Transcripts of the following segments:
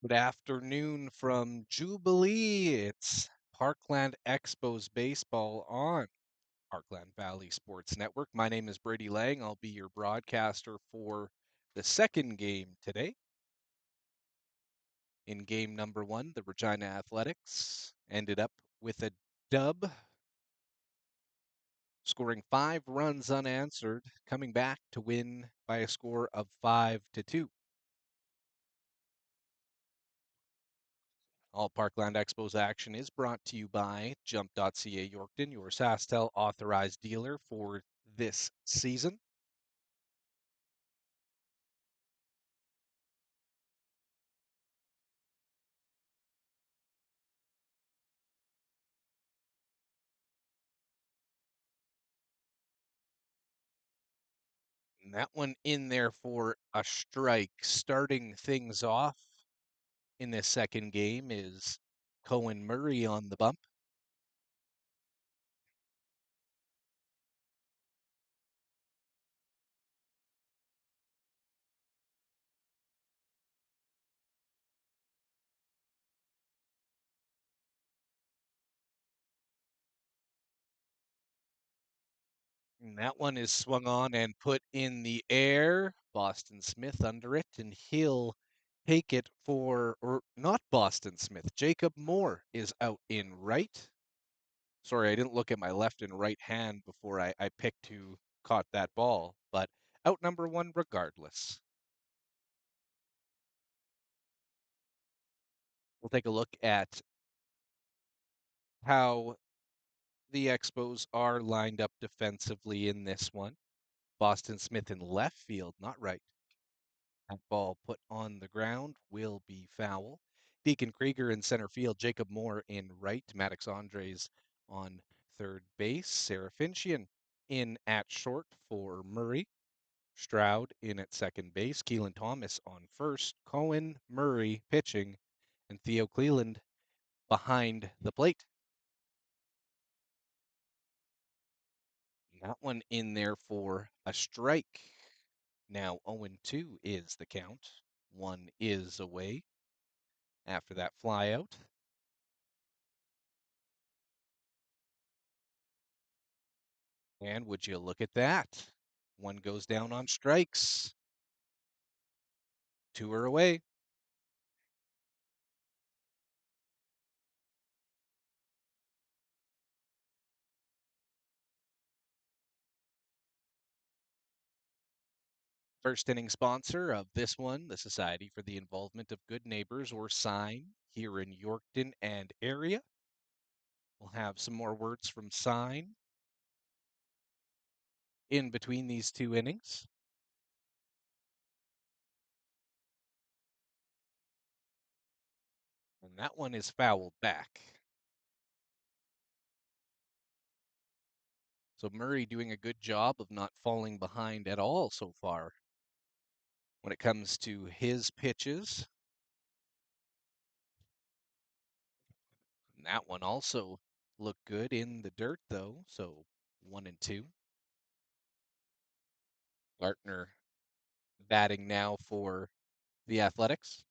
Good afternoon from Jubilee. It's Parkland Expos baseball on Parkland Valley Sports Network. My name is Brady Lang. I'll be your broadcaster for the second game today. In game number one, the Regina Athletics ended up with a dub, scoring 5 runs unanswered, coming back to win by a score of 5-2. All Parkland Expos action is brought to you by jump.ca Yorkton, your SaskTel authorized dealer for this season. And that one in there for a strike. Starting things off in this second game is Cohen Murray on the bump. And that one is swung on and put in the air. Boston Smith under it, and he'll take it for, or not Boston Smith, Jacob Moore is out in right. Sorry, I didn't look at my left and right hand before I picked who caught that ball, but out number one regardless. We'll take a look at how the Expos are lined up defensively in this one. Boston Smith in left field, not right. That ball put on the ground will be foul. Deacon Krieger in center field, Jacob Moore in right, Maddox Andres on third base, Sarah Finchian in at short for Murray. Stroud in at second base, Keelan Thomas on first, Cohen Murray pitching, and Theo Cleland behind the plate. That one in there for a strike. Now 0-2 is the count. One is away after that flyout. And would you look at that? One goes down on strikes. 2 are away. First inning sponsor of this one, the Society for the Involvement of Good Neighbors, or SIGN, here in Yorkton and area. We'll have some more words from SIGN in between these two innings. And that one is fouled back. So Murray doing a good job of not falling behind at all so far when it comes to his pitches. And that one also looked good in the dirt, though. So 1-2. Gartner batting now for the Athletics.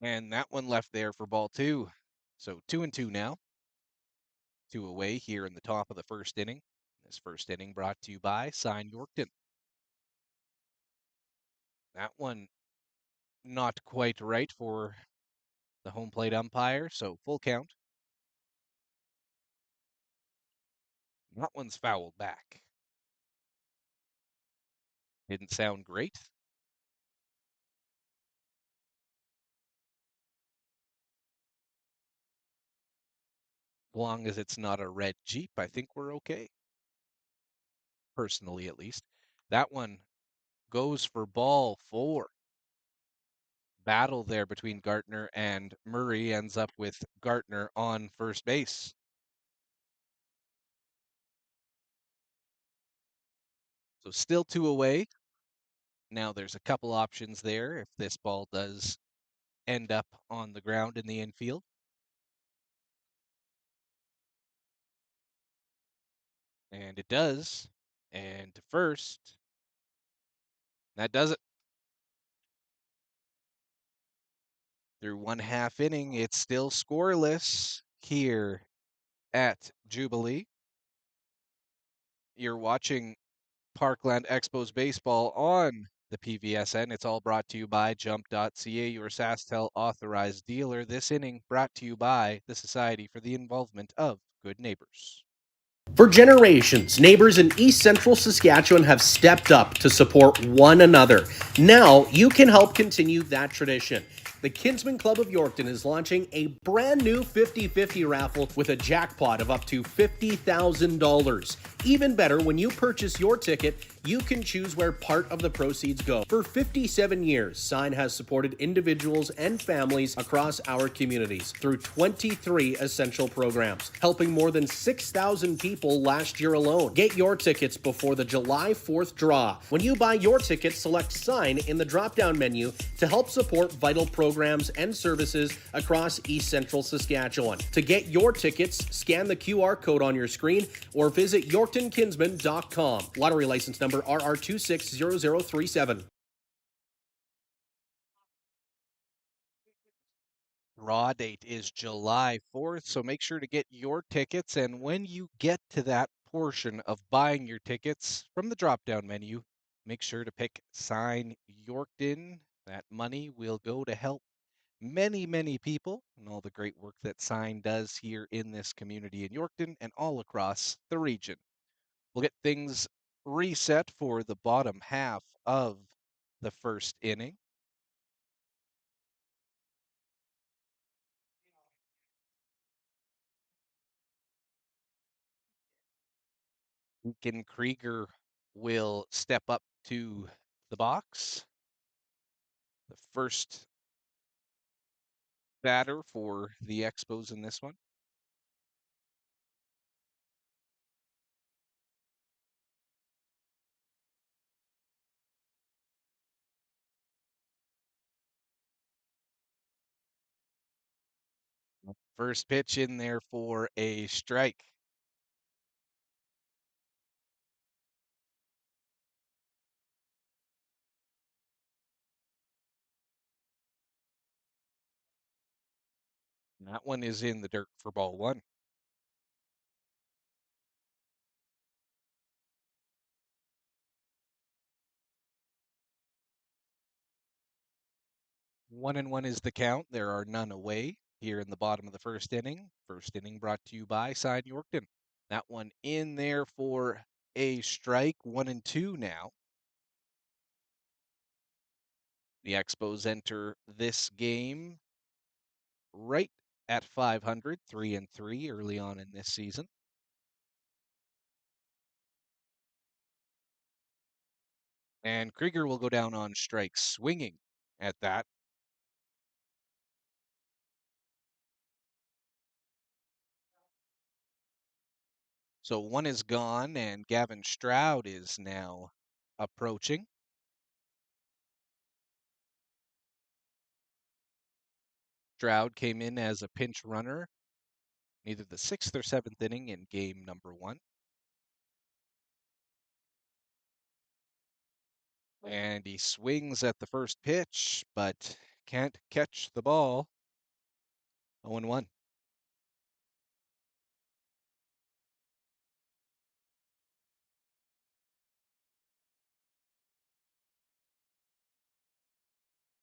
And that one left there for ball two. So 2-2 now. 2 away here in the top of the first inning. This first inning brought to you by SIGN Yorkton. That one not quite right for the home plate umpire, so full count. That one's fouled back. Didn't sound great. As long as it's not a red Jeep, I think we're okay. Personally, at least. That one goes for ball 4. Battle there between Gartner and Murray ends up with Gartner on first base. So still 2 away. Now there's a couple options there if this ball does end up on the ground in the infield. And it does. And to first, that does it. Through 1/2 inning, it's still scoreless here at Jubilee. You're watching Parkland Expos baseball on the PVSN. It's all brought to you by jump.ca, your SaskTel authorized dealer. This inning brought to you by the Society for the Involvement of Good Neighbors. For generations, neighbors in East Central Saskatchewan have stepped up to support one another. Now you can help continue that tradition. The Kinsman Club of Yorkton is launching a brand new 50-50 raffle with a jackpot of up to $50,000. Even better, when you purchase your ticket, you can choose where part of the proceeds go. For 57 years, Sign has supported individuals and families across our communities through 23 essential programs, helping more than 6,000 people last year alone. Get your tickets before the July 4th draw. When you buy your ticket, select Sign in the drop-down menu to help support vital programs and services across East Central Saskatchewan. To get your tickets, scan the QR code on your screen or visit yorktonkinsman.com. Lottery license number RR260037. Draw date is July 4th, so make sure to get your tickets. And when you get to that portion of buying your tickets from the drop-down menu, make sure to pick Sign Yorkton. That money will go to help many, many people and all the great work that Sign does here in this community in Yorkton and all across the region. We'll get things reset for the bottom half of the first inning. Deacon Krieger will step up to the box. The first batter for the Expos in this one. First pitch in there for a strike. That one is in the dirt for ball one. One and one is the count. There are none away here in the bottom of the first inning. First inning brought to you by Sign Yorkton. That one in there for a strike. 1-2 now. The Expos enter this game right at 500, 3-3 early on in this season. And Krieger will go down on strikes, swinging at that. So one is gone, and Gavin Stroud is now approaching. Stroud came in as a pinch runner, either the 6th or 7th inning in game number 1. And he swings at the first pitch, but can't catch the ball. 0-1.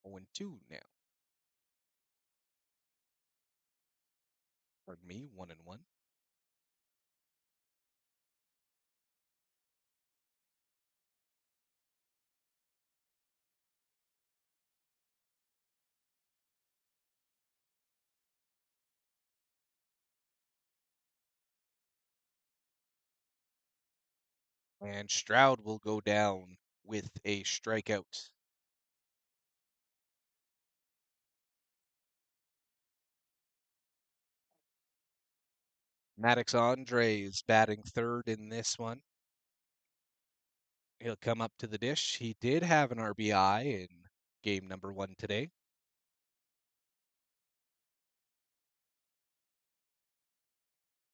Oh, and 2 now. Pardon me, 1-1. And Stroud will go down with a strikeout. Maddox Andre is batting third in this one. He'll come up to the dish. He did have an RBI in game number 1 today.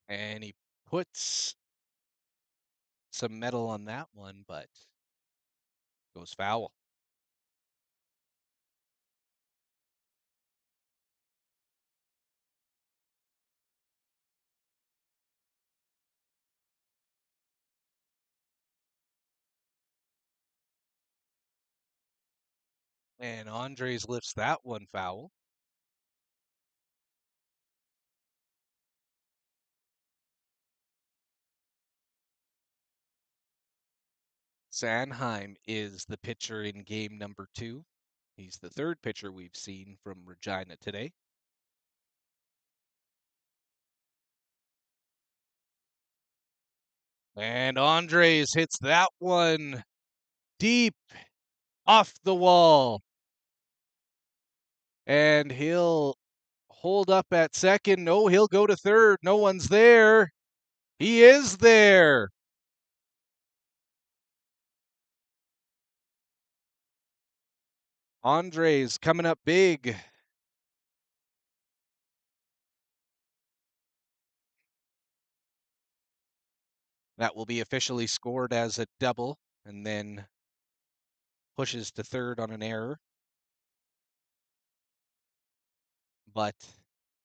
And he puts some metal on that one, but goes foul. And Andres lifts that one foul. Sanheim is the pitcher in game number 2. He's the third pitcher we've seen from Regina today. And Andres hits that one deep off the wall. And he'll hold up at second. No, he'll go to third. No one's there. He is there. Andres coming up big. That will be officially scored as a double and then pushes to third on an error. But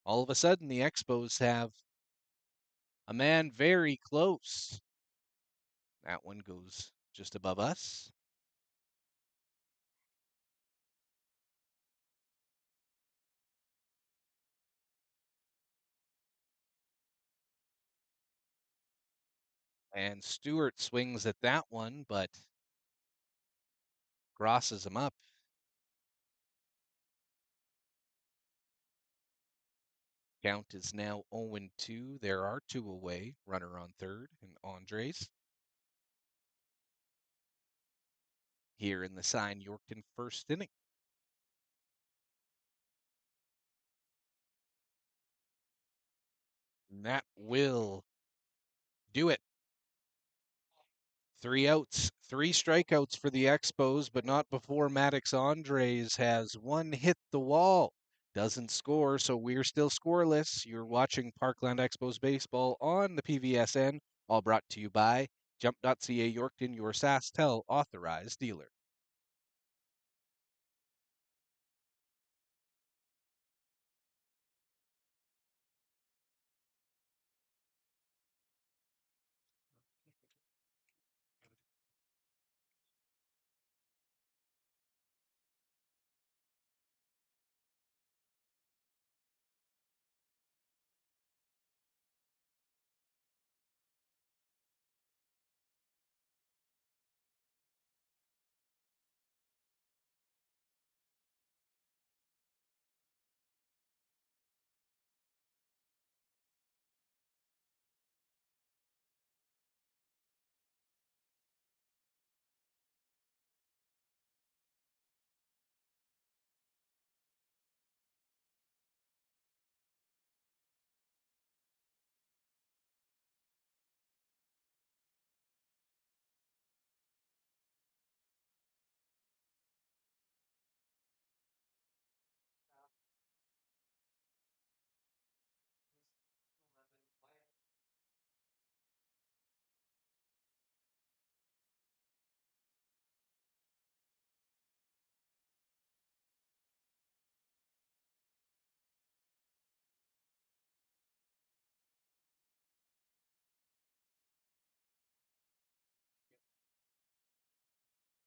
all of a sudden, the Expos have a man very close. That one goes just above us. And Stewart swings at that one, but crosses him up. Count is now 0-2. There are 2 away. Runner on third and Andres. Here in the sign Yorkton first inning. And that will do it. 3 outs, 3 strikeouts for the Expos, but not before Maddox Andres has one hit the wall. Doesn't score, so we're still scoreless. You're watching Parkland Expos baseball on the PVSN, all brought to you by jump.ca Yorkton, your SaskTel authorized dealer.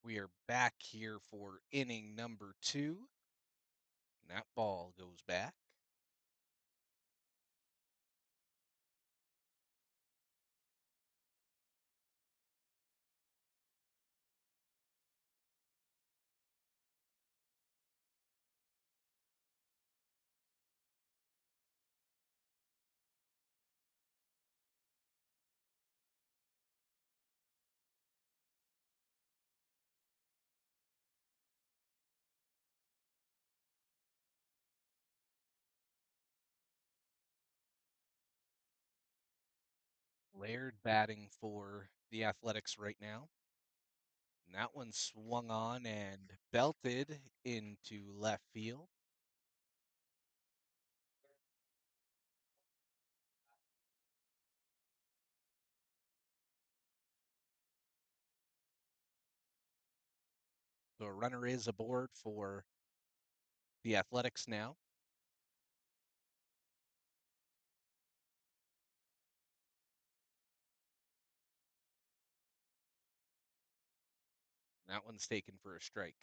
We are back here for inning number 2. And that ball goes back. Laird batting for the Athletics right now. And that one swung on and belted into left field. So a runner is aboard for the Athletics now. That one's taken for a strike.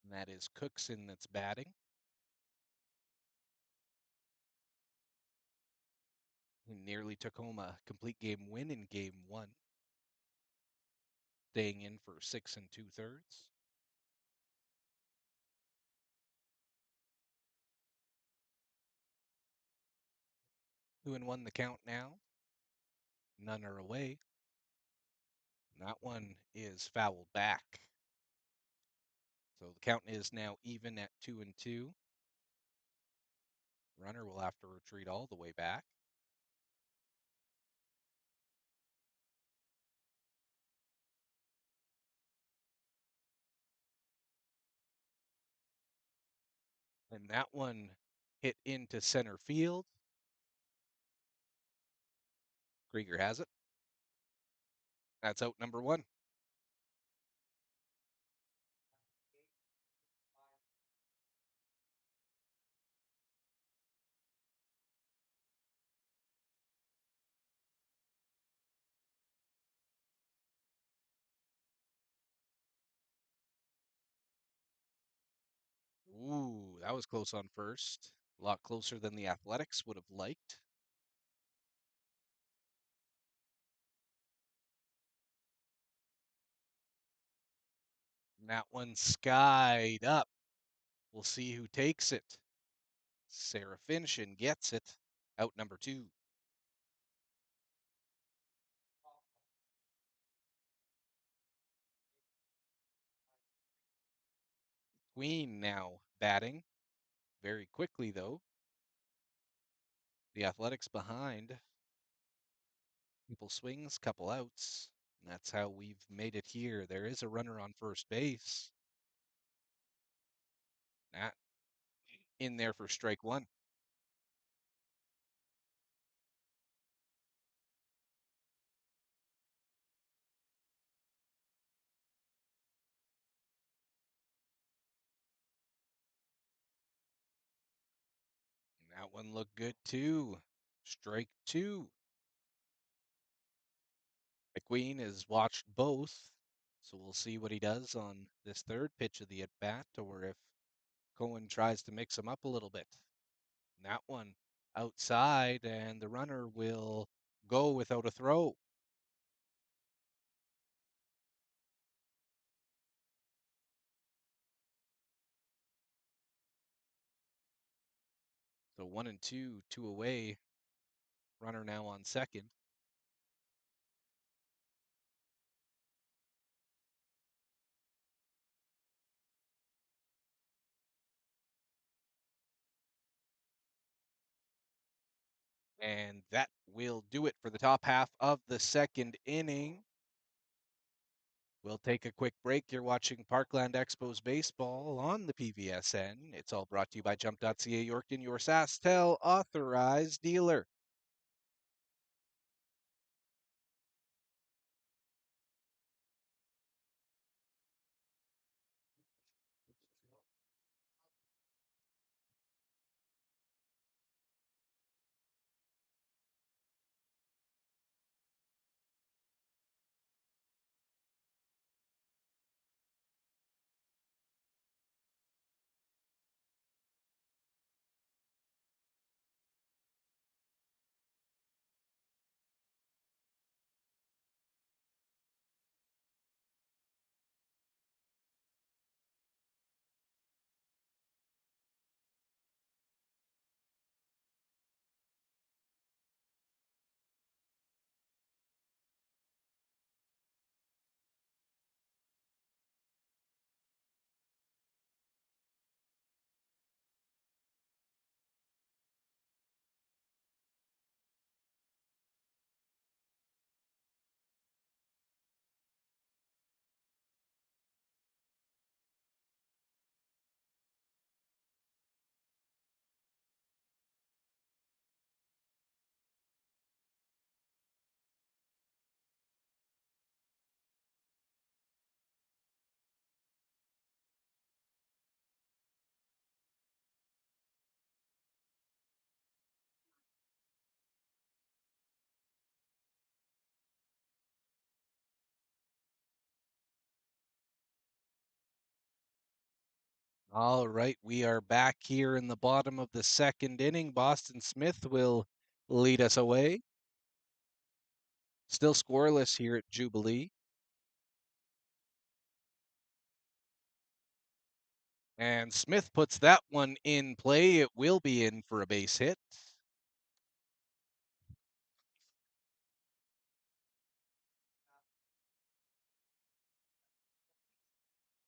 And that is Cookson that's batting. He nearly took home a complete game win in game one, staying in for 6 2/3. 2-1 the count now. None are away. And that one is fouled back. So the count is now even at 2-2. Runner will have to retreat all the way back. And that one hit into center field. Krieger has it. That's out number one. Ooh, that was close on first. A lot closer than the Athletics would have liked. And that one skied up. We'll see who takes it. Sarah Finchin gets it. Out number two. Queen now batting. Very quickly, though. The Athletics behind. Couple swings, couple outs. And that's how we've made it here. There is a runner on first base. That in there for strike one. And that one looked good too. Strike two. McQueen has watched both, so we'll see what he does on this third pitch of the at bat, or if Cohen tries to mix him up a little bit. And that one outside, and the runner will go without a throw. So 1-2, two away. Runner now on second. And that will do it for the top half of the second inning. We'll take a quick break. You're watching Parkland Expos baseball on the PVSN. It's all brought to you by jump.ca Yorkton, your SaskTel authorized dealer. All right, we are back here in the bottom of the second inning. Boston Smith will lead us away. Still scoreless here at Jubilee. And Smith puts that one in play. It will be in for a base hit.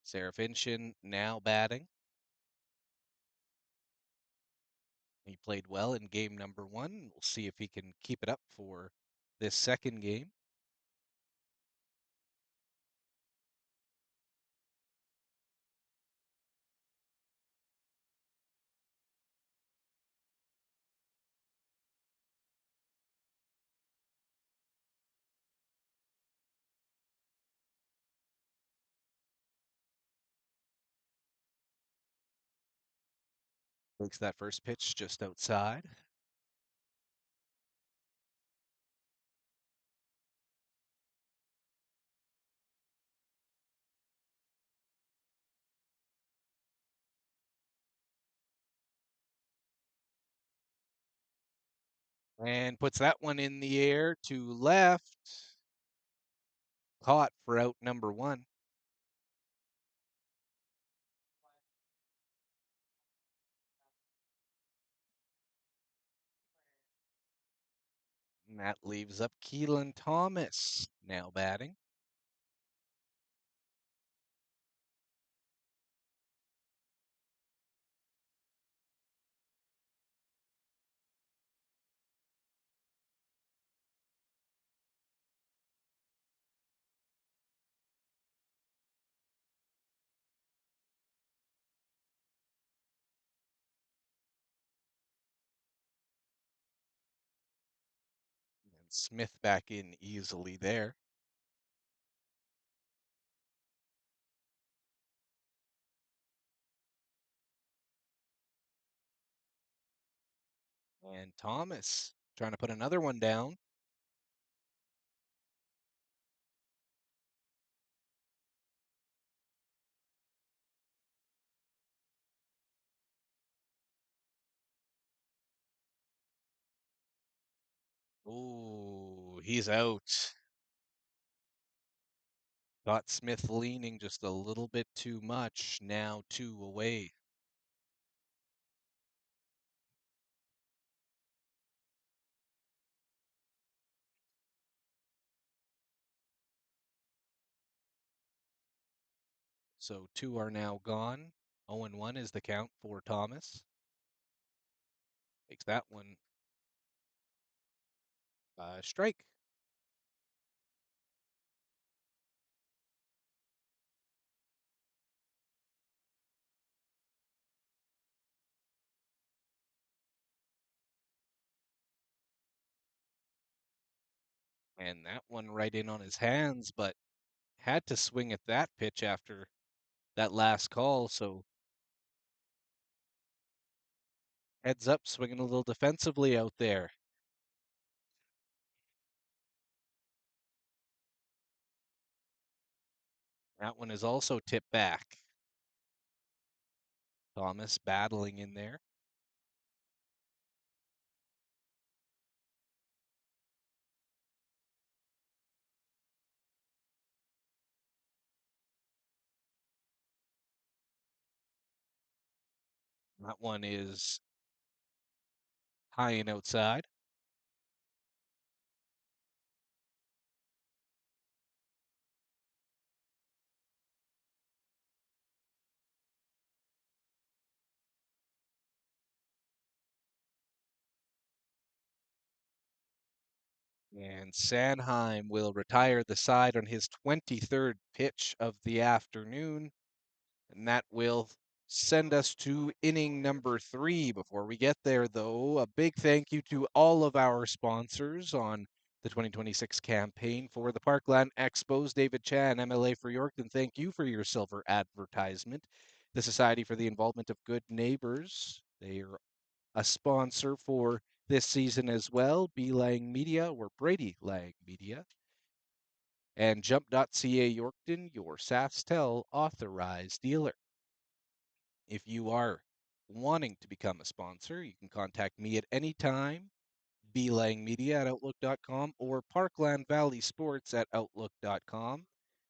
Serafinchin now batting. He played well in game number one. We'll see if he can keep it up for this second game. Takes that first pitch just outside. And puts that one in the air to left. Caught for out number one. And that leaves up Keelan Thomas now batting. And Smith back in easily there. And Thomas trying to put another one down. Oh, he's out. Got Smith leaning just a little bit too much. Now 2 away. So 2 are now gone. 0-1 is the count for Thomas. Makes that one strike. And that one right in on his hands, but had to swing at that pitch after that last call. So heads up, swinging a little defensively out there. That one is also tipped back. Thomas battling in there. That one is high and outside. And Sanheim will retire the side on his 23rd pitch of the afternoon. And that will send us to inning number 3. Before we get there, though, a big thank you to all of our sponsors on the 2026 campaign for the Parkland Expos. David Chan, MLA for Yorkton, thank you for your silver advertisement. The Society for the Involvement of Good Neighbors, they are a sponsor for this season as well. B. Lang Media or Brady Lang Media. And jump.ca Yorkton, your SaskTel authorized dealer. If you are wanting to become a sponsor, you can contact me at any time, belangmedia@outlook.com or Parkland Valley Sports at outlook.com.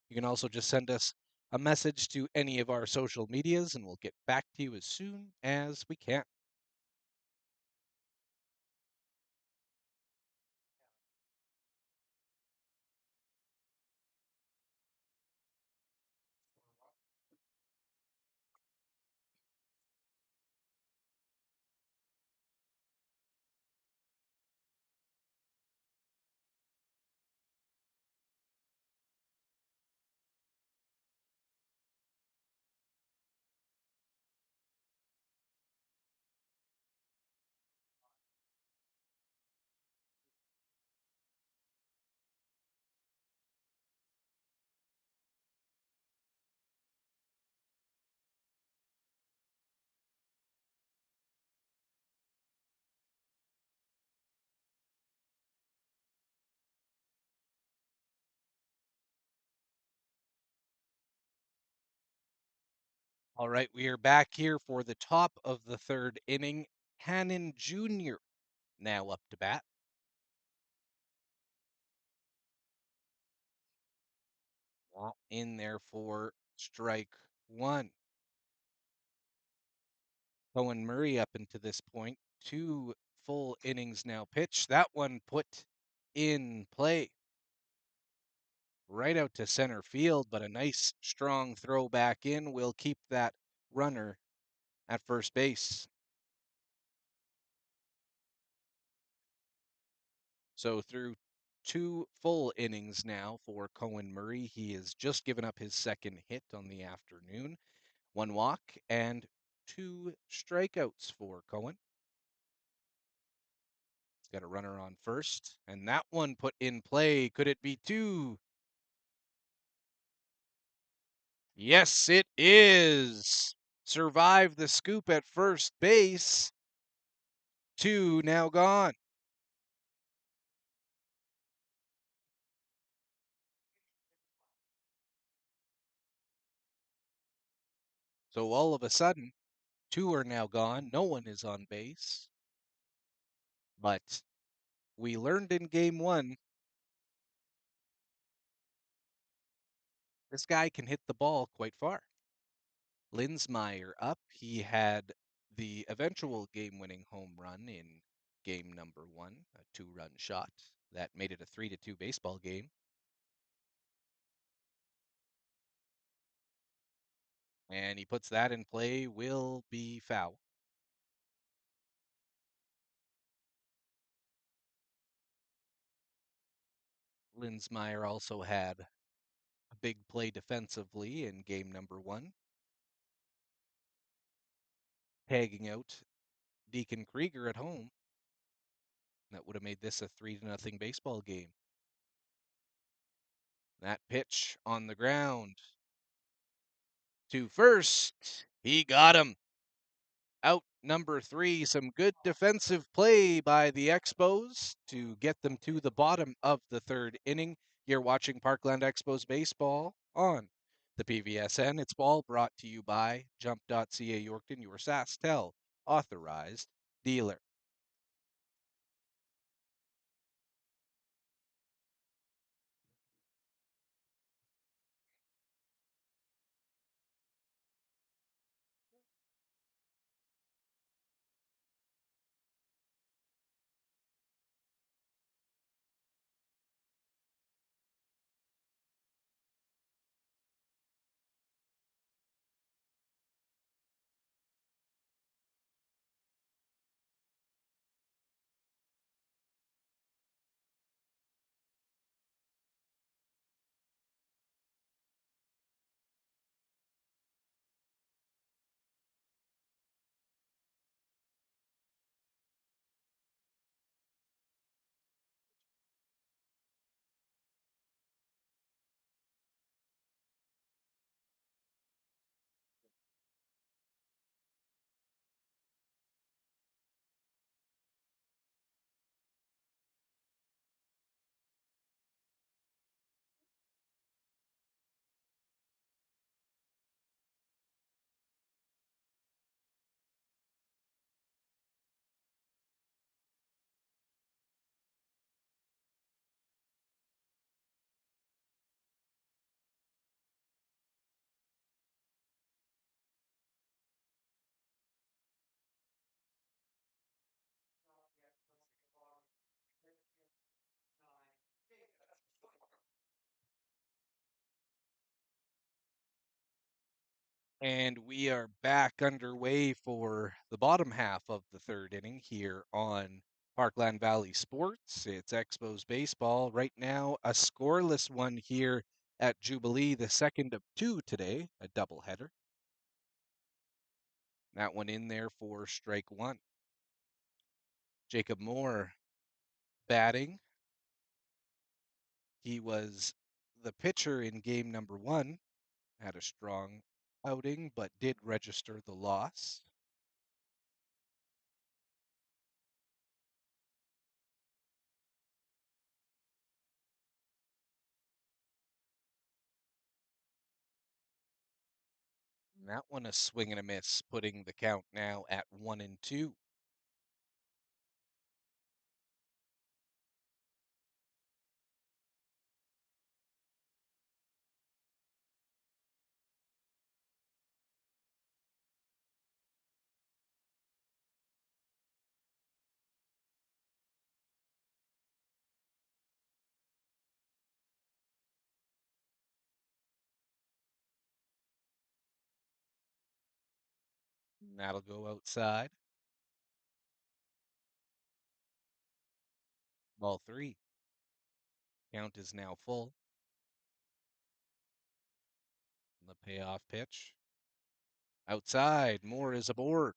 You can also just send us a message to any of our social medias, and we'll get back to you as soon as we can. All right, we are back here for the top of the third inning. Hannon Jr. now up to bat. In there for strike one. Cohen Murray up into this point, 2 full innings now pitched. That one put in play right out to center field, but a nice strong throw back in will keep that runner at first base. So through 2 full innings now for Cohen Murray, he has just given up his second hit on the afternoon. 1 walk and 2 strikeouts for Cohen. He's got a runner on first, and that one put in play. Could it be 2? Yes, it is. Survived the scoop at first base. 2 now gone. So all of a sudden, 2 are now gone. No one is on base. But we learned in game 1, this guy can hit the ball quite far. Linsmeyer up. He had the eventual game-winning home run in game number 1, a 2-run shot that made it a 3-2 baseball game. And he puts that in play, will be foul. Linsmeyer also had a big play defensively in game number 1, tagging out Deacon Krieger at home. That would have made this a 3-0 baseball game. That pitch on the ground to first. He got him. Out number 3. Some good defensive play by the Expos to get them to the bottom of the third inning. You're watching Parkland Expos baseball on the PVSN. It's all brought to you by jump.ca Yorkton, your SaskTel authorized dealer. And we are back underway for the bottom half of the third inning here on Parkland Valley Sports. It's Expos baseball. Right now, a scoreless one here at Jubilee, the second of two today, a doubleheader. That one in there for strike one. Jacob Moore batting. He was the pitcher in game number one, had a strong outing, but did register the loss. And that one a swing and a miss, putting the count now at 1-2. And that'll go outside. Ball three. Count is now full. The payoff pitch. Outside. Moore is aboard.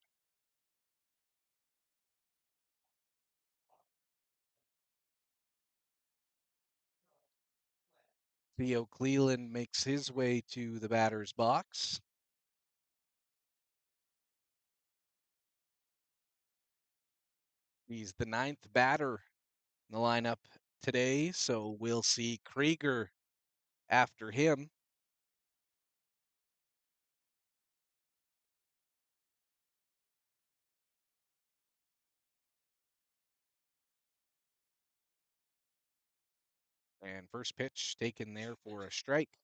Theo Cleland makes his way to the batter's box. He's the ninth batter in the lineup today, so we'll see Krieger after him. And first pitch taken there for a strike.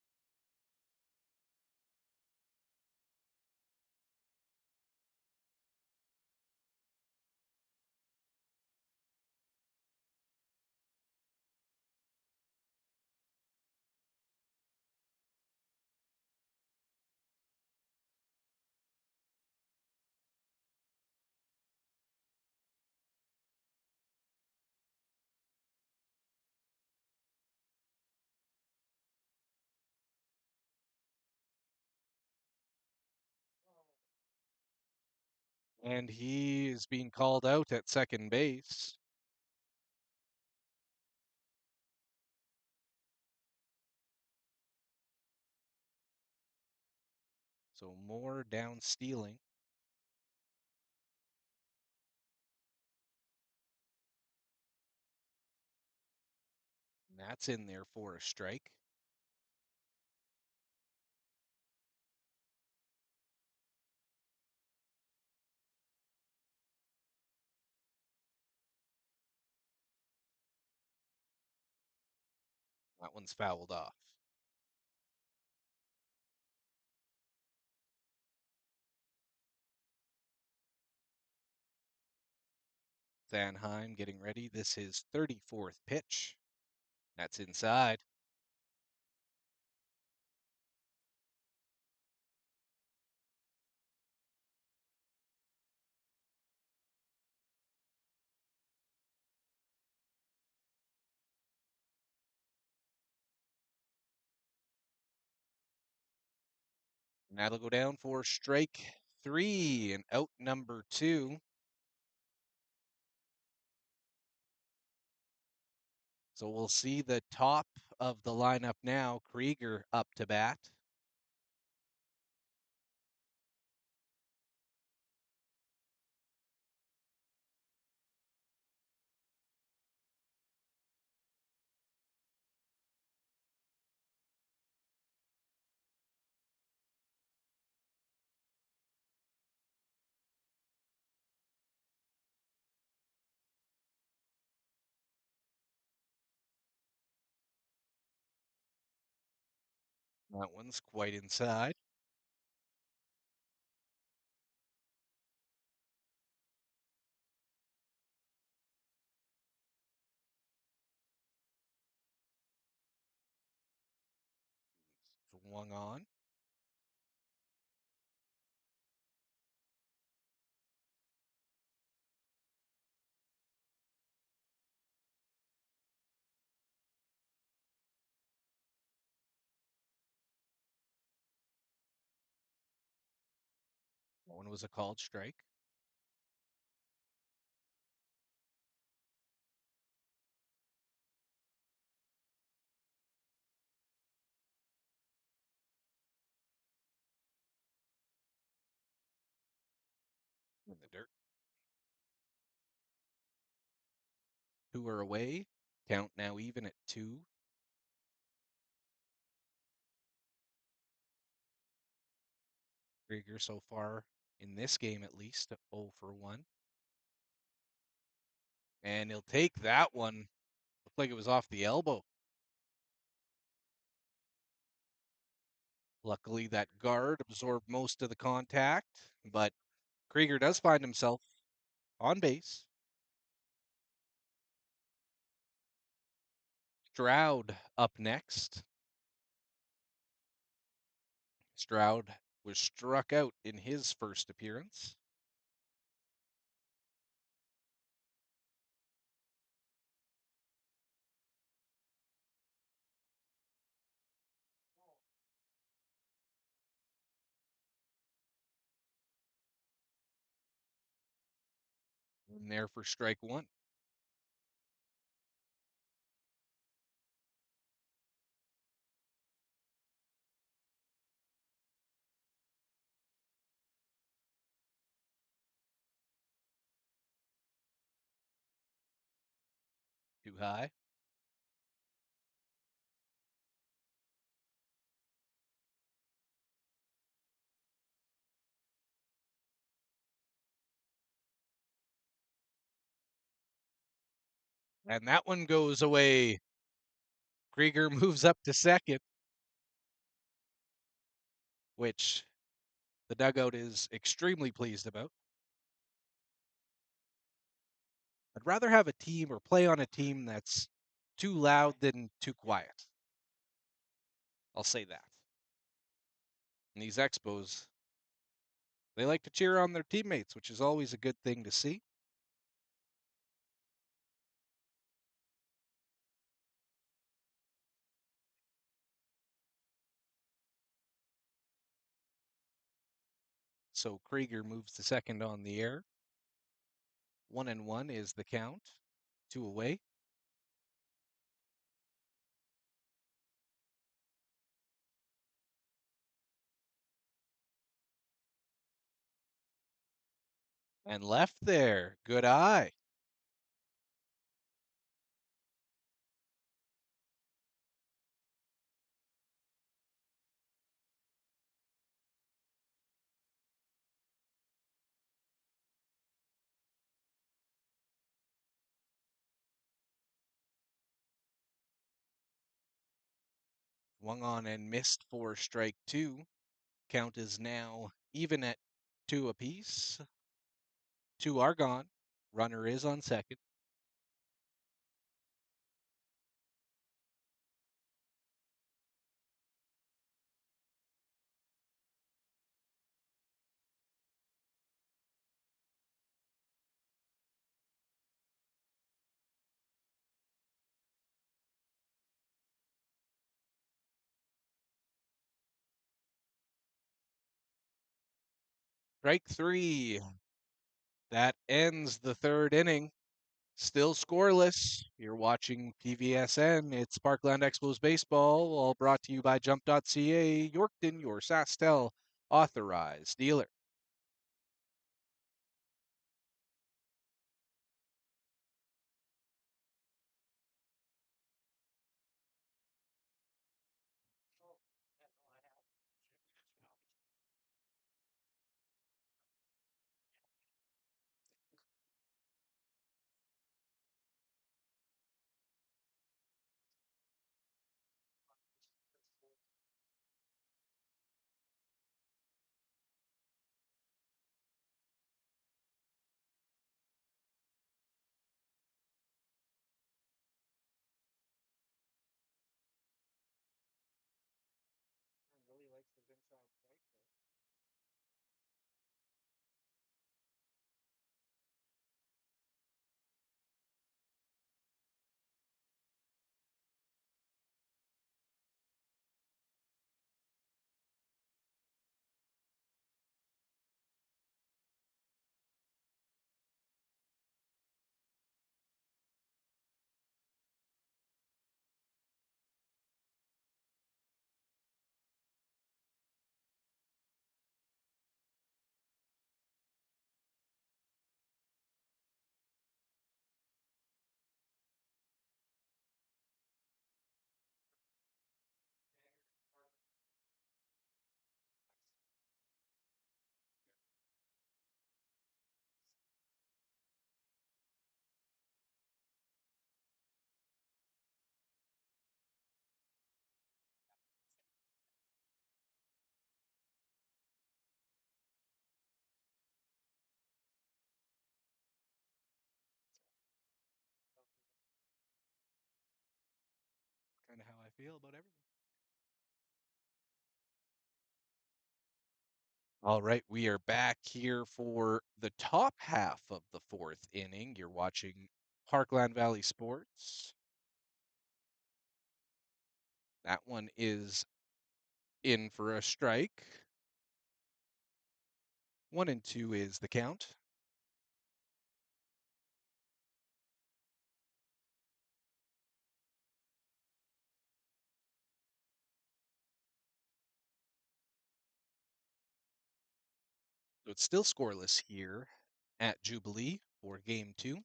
And he is being called out at second base. So Moore down stealing. And that's in there for a strike. That one's fouled off. Sanheim getting ready. This is 34th pitch. That's inside. And that'll go down for strike three and out number two. So we'll see the top of the lineup now. Krieger up to bat. That one's quite inside. Swung on. one was a called strike. In the dirt. 2 are away. Count now even at 2. Krieger so far in this game at least 0 for 1. And he'll take that one. Looked like it was off the elbow. Luckily, that guard absorbed most of the contact, but Krieger does find himself on base. Stroud up next. Stroud was struck out in his first appearance. And there for strike 1. Too high. And that one goes away. Krieger moves up to second, which the dugout is extremely pleased about. I'd rather have a team or play on a team that's too loud than too quiet. I'll say that. And these Expos, they like to cheer on their teammates, which is always a good thing to see. So Krieger moves to second on the air. 1-1 is the count. 2 away. And left there. Good eye. Swung on and missed for strike 2. Count is now even at 2 apiece. 2 are gone. Runner is on second. Strike 3. That ends the third inning. Still scoreless. You're watching PVSN. It's Parkland Expos Baseball, all brought to you by jump.ca, Yorkton, your SaskTel authorized dealer. feel about everything. All right, we are back here for the top half of the fourth inning. You're watching Parkland Valley Sports. That one is in for a strike. 1-2 is the count. So it's still scoreless here at Jubilee for game 2.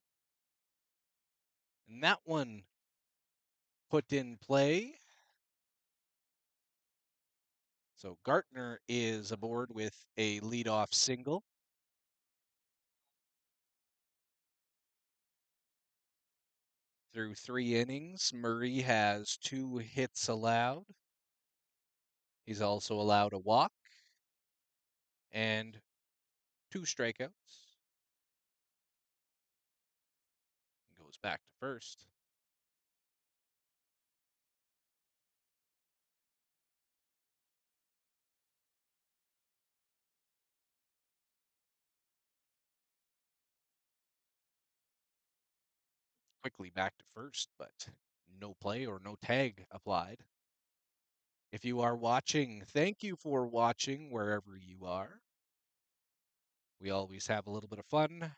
And that one put in play. So Gartner is aboard with a leadoff single. Through 3 innings, Murray has 2 hits allowed. He's also allowed a walk and 2 strikeouts. Goes back to first. Quickly back to first, but no play or no tag applied. If you are watching, thank you for watching wherever you are. We always have a little bit of fun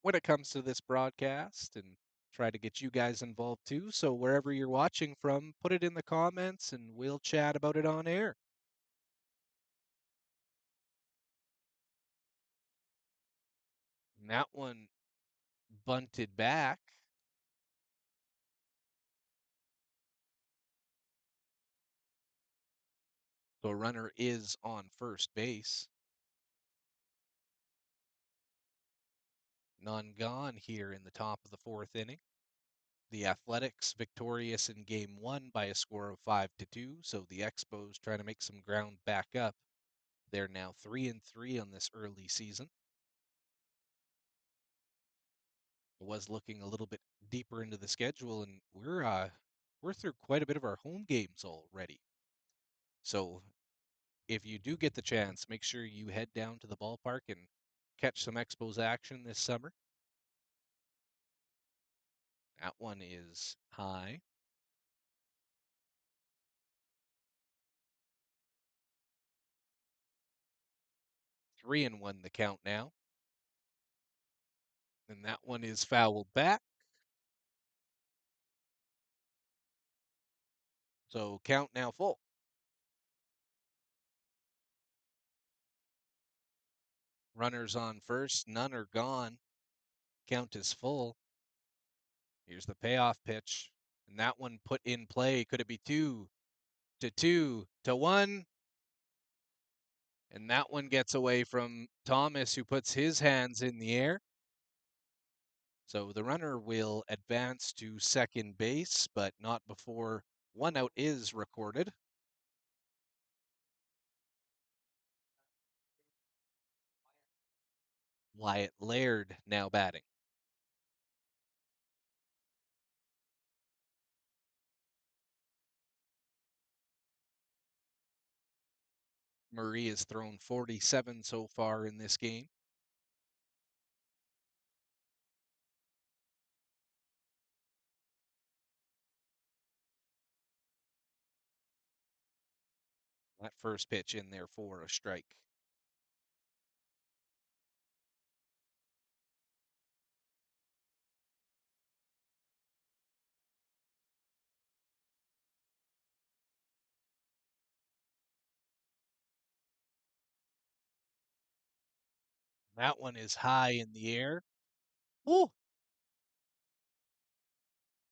when it comes to this broadcast and try to get you guys involved too. So wherever you're watching from, put it in the comments and we'll chat about it on air. And that one bunted back. So a runner is on first base. None gone here in the top of the fourth inning. The Athletics victorious in game 1 by a score of 5-2. So the Expos trying to make some ground back up. They're now 3-3 on this early season. It was looking a little bit deeper into the schedule, and we're through quite a bit of our home games already. So if you do get the chance, make sure you head down to the ballpark and catch some Expos action this summer. That one is high. 3-1 the count now. And that one is fouled back. So count now full. Runners on first, none are gone. Count is full. Here's the payoff pitch. And that one put in play. Could it be 2-2-1? And that one gets away from Thomas, who puts his hands in the air. So the runner will advance to second base, but not before 1 out is recorded. Wyatt Laird now batting. Murray has thrown 47 so far in this game. That first pitch in there for a strike. That one is high in the air. Ooh.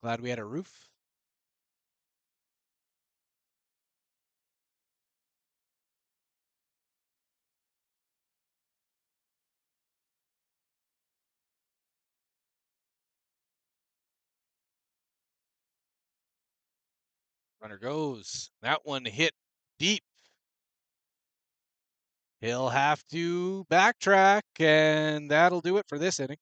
Glad we had a roof. Runner goes. That one hit deep. He'll have to backtrack, and that'll do it for this inning.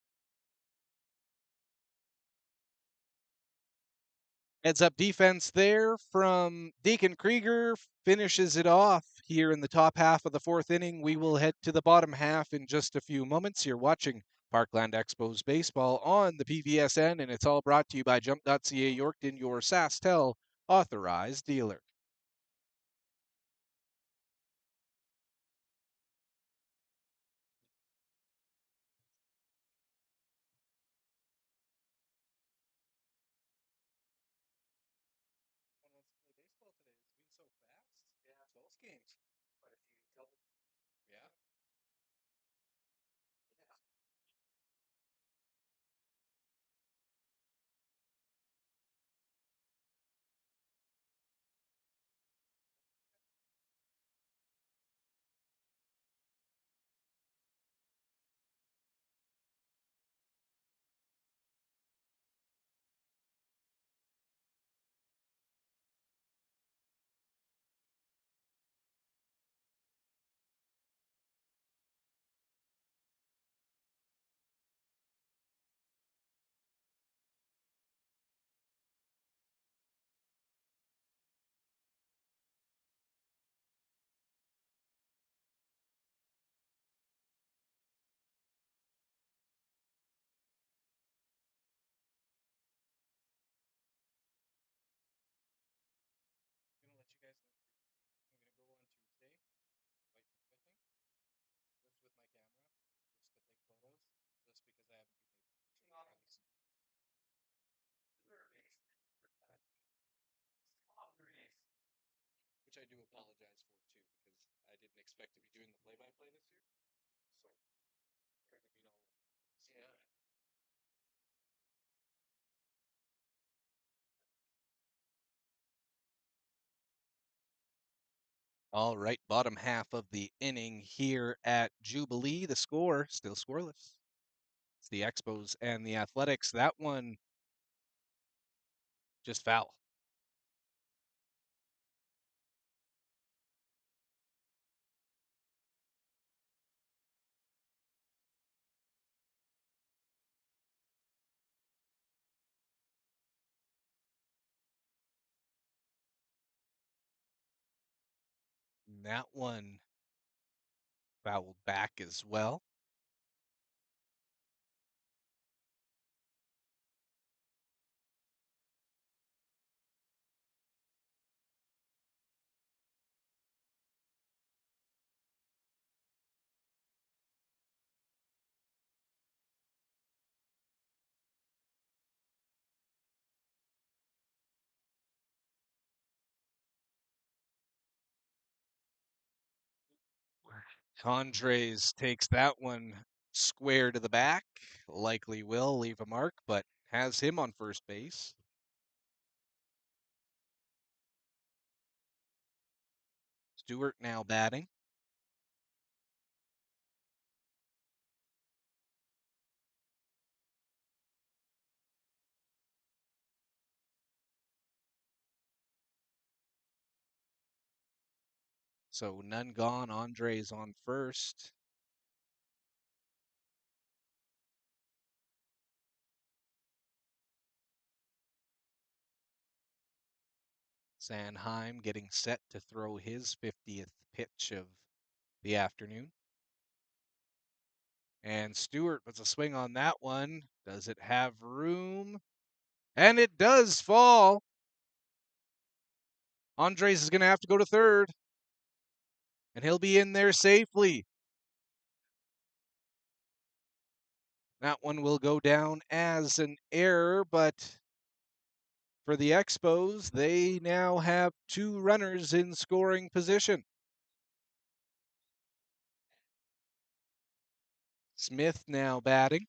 Heads up defense there from Deacon Krieger finishes it off here in the top half of the fourth inning. We will head to the bottom half in just a few moments. You're watching Parkland Expos baseball on the PVSN, and it's all brought to you by jump.ca Yorkton, your SaskTel authorized dealer. Yeah. I'm gonna let you guys know. I'm gonna go on Tuesday, like I think, just with my camera, just to take photos, just because I haven't been able to release them. Which I do apologize for too, because I didn't expect to be doing the play-by-play this year. So trying to meet all. Yeah. All right, bottom half of the inning here at Jubilee. The score still scoreless. It's the Expos and the Athletics. That one just foul. And that one fouled back as well. Andres takes that one square to the back. Likely will leave a mark, but has him on first base. Stewart now batting. So none gone. Andres on first. Sanheim getting set to throw his 50th pitch of the afternoon. And Stewart puts a swing on that one. Does it have room? And it does fall. Andres is going to have to go to third. And he'll be in there safely. That one will go down as an error, but for the Expos, they now have two runners in scoring position. Smith now batting.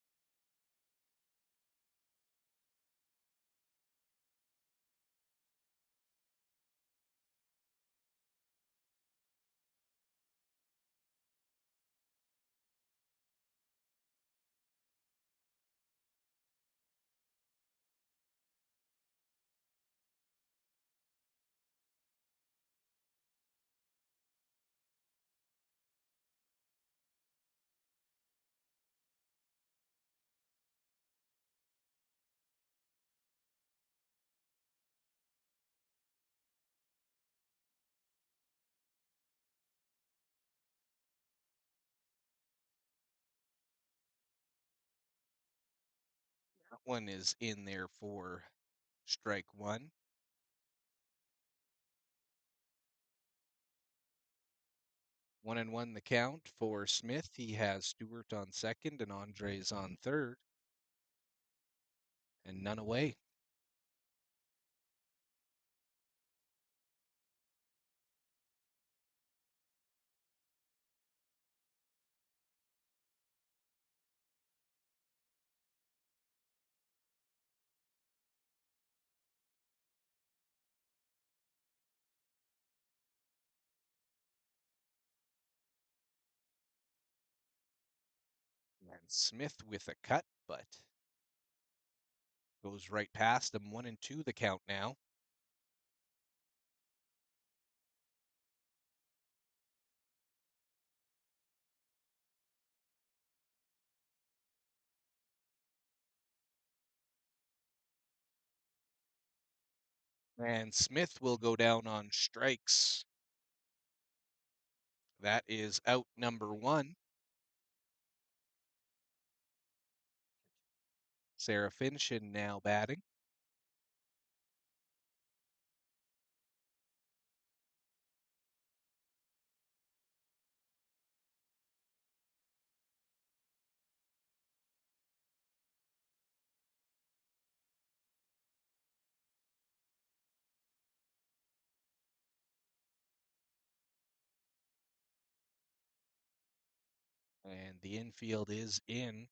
one is in there for strike one. One and one the count for Smith. He has Stewart on second and Andres on third. And none away. And Smith with a cut, but goes right past him. 1-2 the count now. And Smith will go down on strikes. That is out number one. Sarah Finchin now batting. And the infield is in.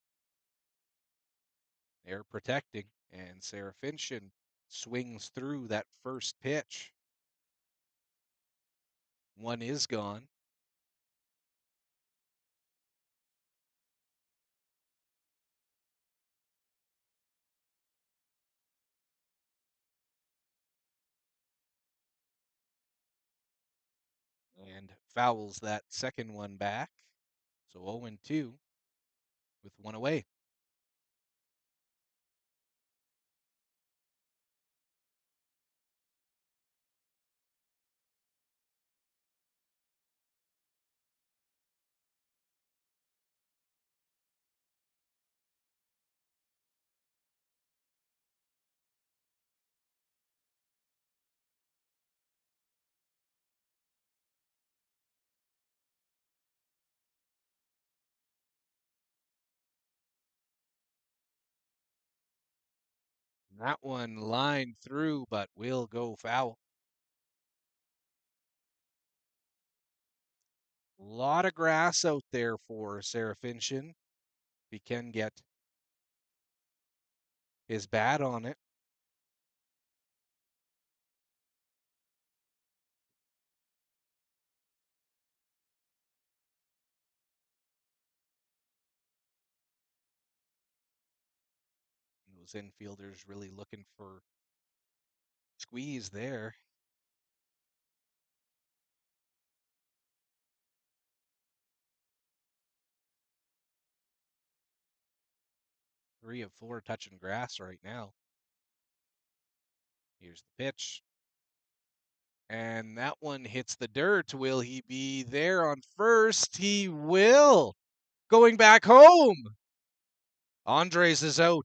They're protecting. And Sarah Finchin swings through that first pitch. One is gone. And fouls that second one back. So 0-2 with one away. That one lined through, but will go foul. A lot of grass out there for Sarah Finchin. He can get his bat on it. Those infielders really looking for squeeze there. Three of four touching grass right now. Here's the pitch. And that one hits the dirt. Will he be there on first? He will. Going back home. Andres is out.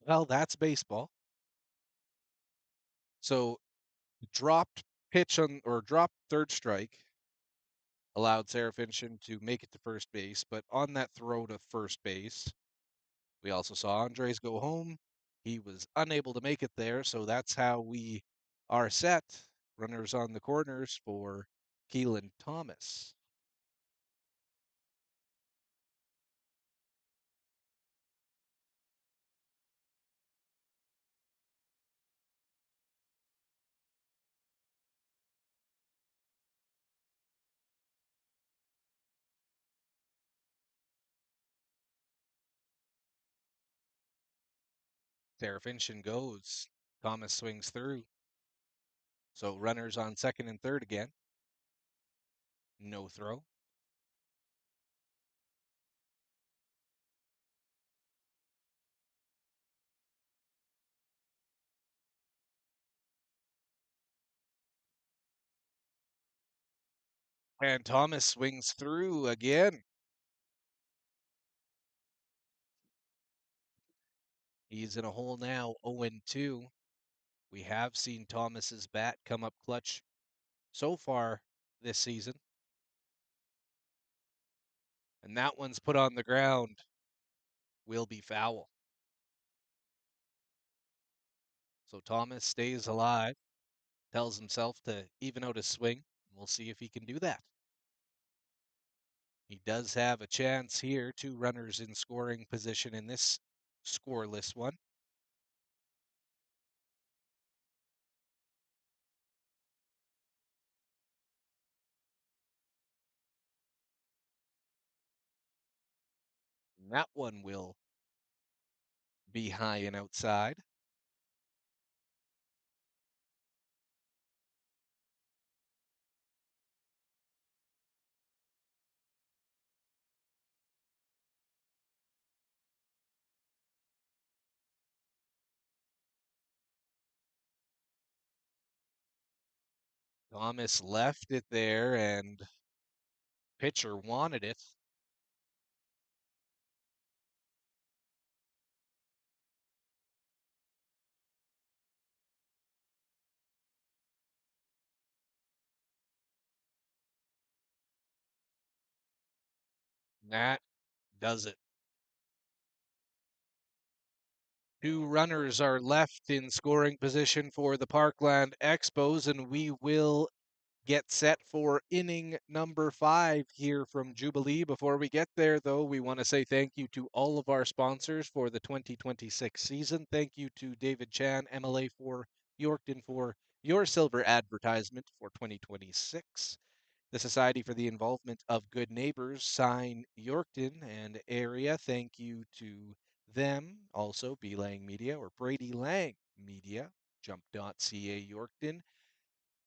Well, that's baseball. So dropped pitch on or dropped third strike allowed Sarah Finchin to make it to first base, but on that throw to first base, we also saw Andres go home. He was unable to make it there, so that's how we are set. Runners on the corners for Keelan Thomas. Sarah Finchin goes. Thomas swings through. So runners on second and third again. No throw. And Thomas swings through again. He's in a hole now, 0-2. We have seen Thomas's bat come up clutch so far this season. And that one's put on the ground. Will be foul. So Thomas stays alive, tells himself to even out his swing. We'll see if he can do that. He does have a chance here, 2 runners in scoring position in this scoreless one. And that one will be high and outside. Thomas left it there, and pitcher wanted it. That does it. 2 runners are left in scoring position for the Parkland Expos, and we will get set for inning number 5 here from Jubilee. Before we get there, though, we want to say thank you to all of our sponsors for the 2026 season. Thank you to David Chan, MLA for Yorkton, for your silver advertisement for 2026. The Society for the Involvement of Good Neighbors, sign Yorkton and area. Thank you to them. Also, Belang Media or Brady Lang Media, jump.ca Yorkton.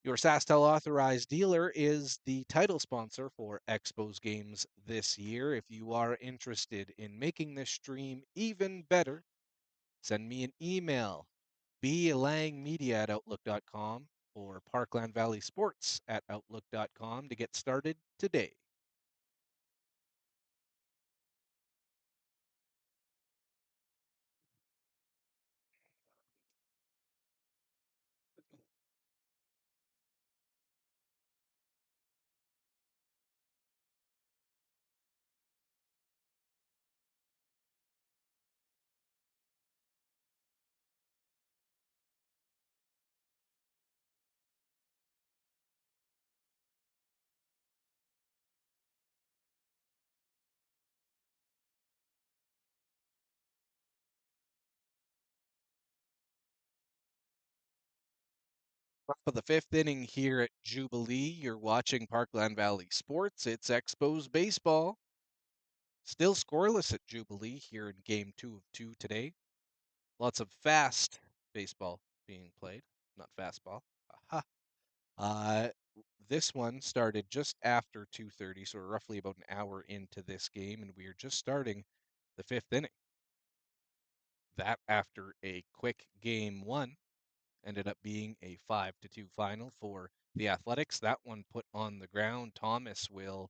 Your SaskTel authorized dealer is the title sponsor for Expos games this year. If you are interested in making this stream even better, send me an email, belangmedia@outlook.com or Parkland Valley Sports at outlook.com to get started today. Top of the 5th inning here at Jubilee. You're watching Parkland Valley Sports. It's Expos baseball. Still scoreless at Jubilee here in game 2 of 2 today. Lots of fast baseball being played, not fastball. Aha. Uh, this one started just after 2:30, so we're roughly about an hour into this game, and we are just starting the 5th inning. That after a quick game 1 ended up being a 5-2 final for the Athletics. That one put on the ground. Thomas will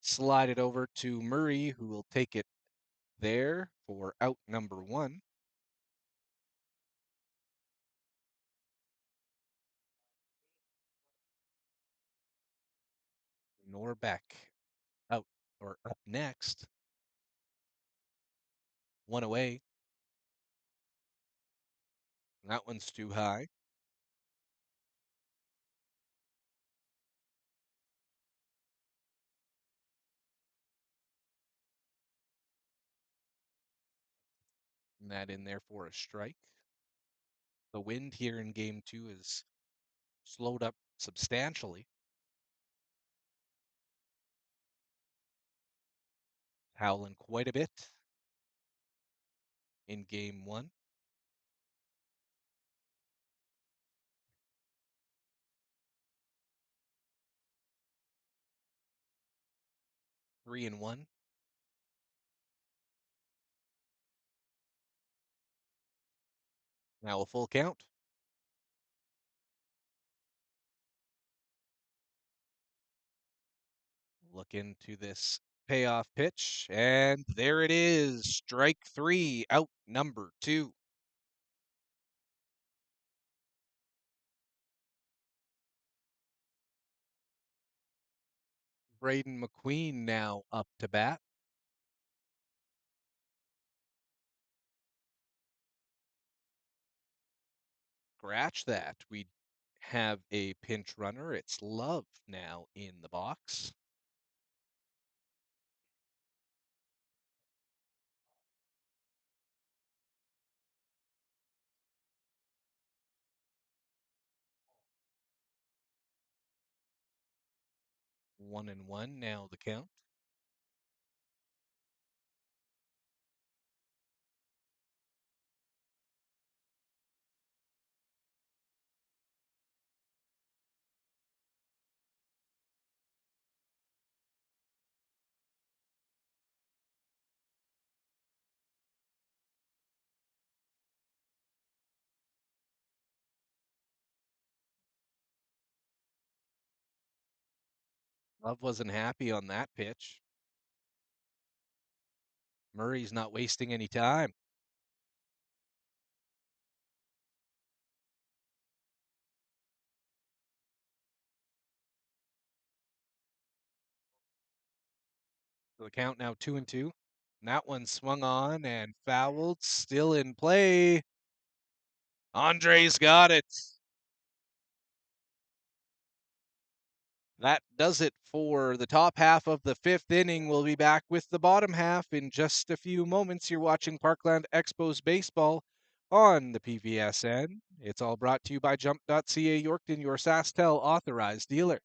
slide it over to Murray, who will take it there for out number 1. Norbeck out or up next. 1 away. That one's too high. And that in there for a strike. The wind here in game 2 is slowed up substantially. Howling quite a bit in game 1. Three and one. Now a full count. Look into this payoff pitch, and there it is. Strike three, out number two. Braden McQueen now up to bat. Scratch that. We have a pinch runner. It's Love now in the box. One and one now the count. Love wasn't happy on that pitch. Murray's not wasting any time. So the count now 2-2. And that one swung on and fouled, still in play. Andre's got it. That does it for the top half of the fifth inning. We'll be back with the bottom half in just a few moments. You're watching Parkland Expos baseball on the PVSN. It's all brought to you by jump.ca Yorkton, your SaskTel authorized dealer.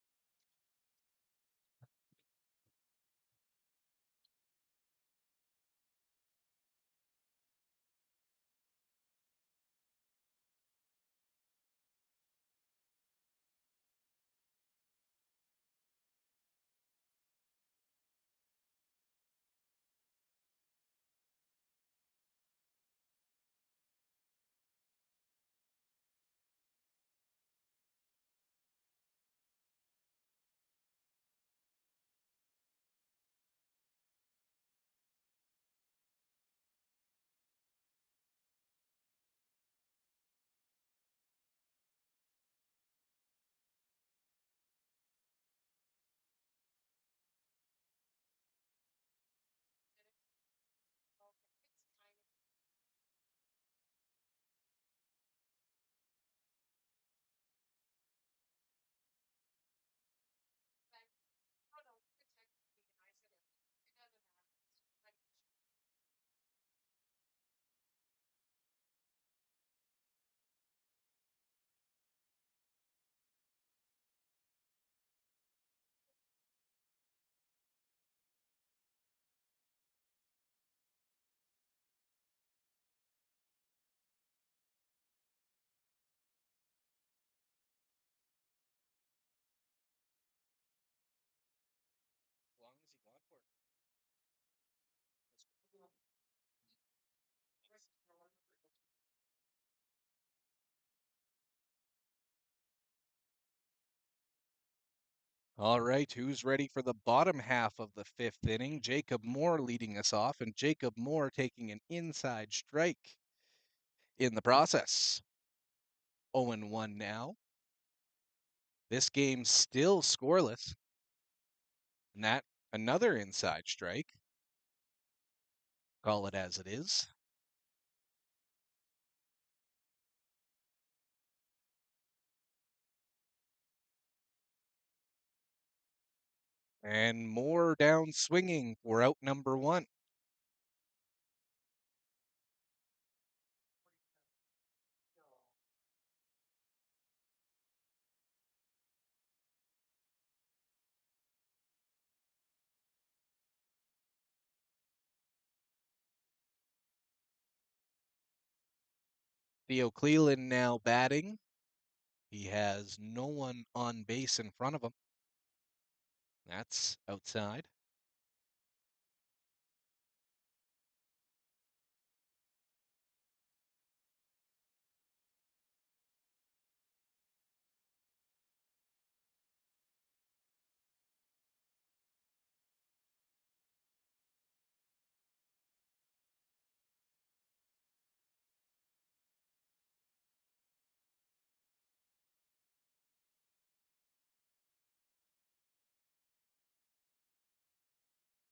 All right, who's ready for the bottom half of the fifth inning? Jacob Moore leading us off, and Jacob Moore taking an inside strike in the process. 0-1 now. This game still scoreless. And that another inside strike. Call it as it is. And Moore down swinging for out number one. Theo Cleland now batting. He has no one on base in front of him. That's outside.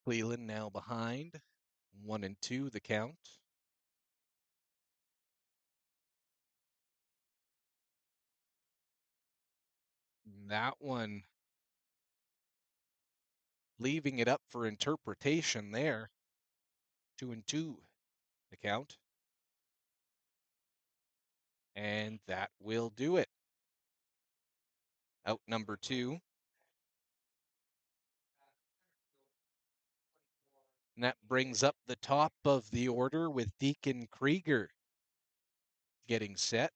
Cleland now behind. 1-2 the count. That one leaving it up for interpretation there. 2-2 the count. And that will do it. Out number 2. And that brings up the top of the order with Deacon Krieger getting set.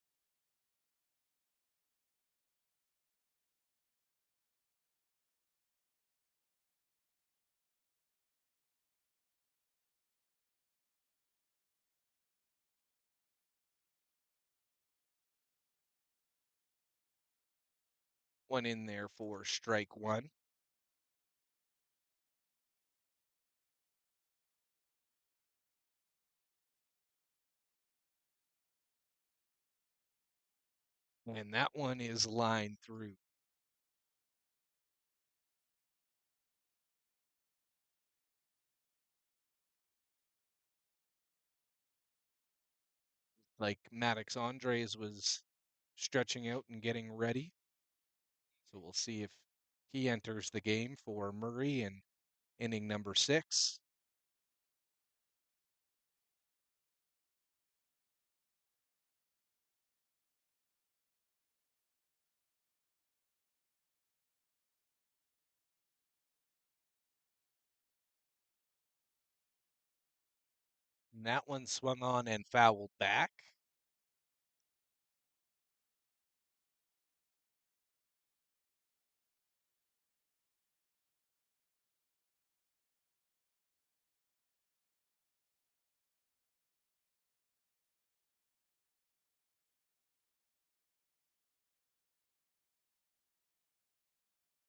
One in there for strike 1. And that one is lined through. Like Maddox Andres was stretching out and getting ready. So we'll see if he enters the game for Murray in inning number 6. And that one swung on and fouled back.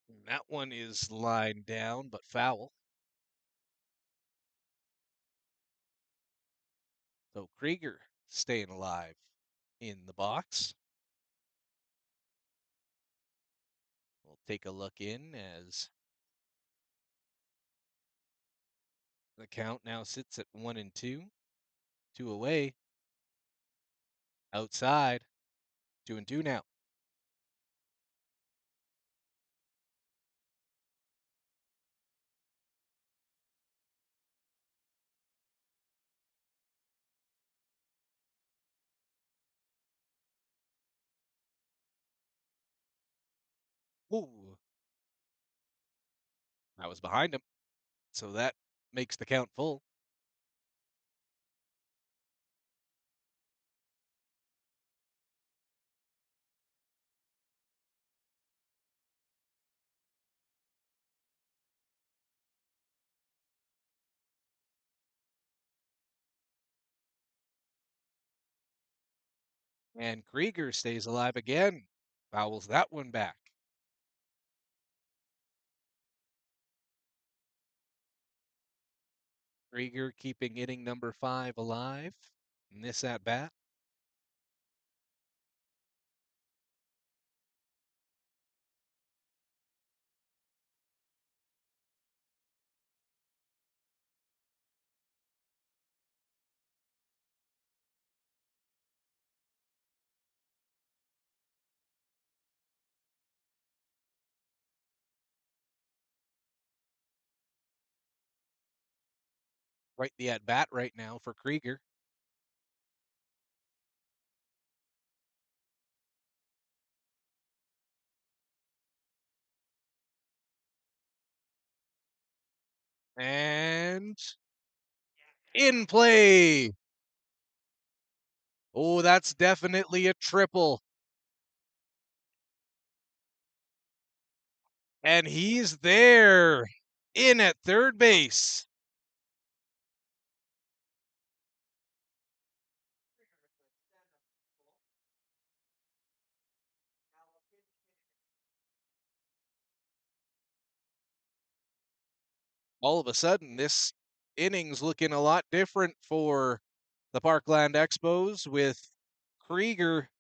And that one is lined down, but foul. So Krieger staying alive in the box. We'll take a look in as the count now sits at 1-2. 2 away. Outside. 2-2 now. Ooh, I was behind him. So that makes the count full. And Krieger stays alive again. Fouls that one back. Krieger keeping inning number 5 alive in this at bat. Right the at bat right now for Krieger. And in play. Oh, that's definitely a triple. And he's there in at third base. All of a sudden, this inning's looking a lot different for the Parkland Expos with Krieger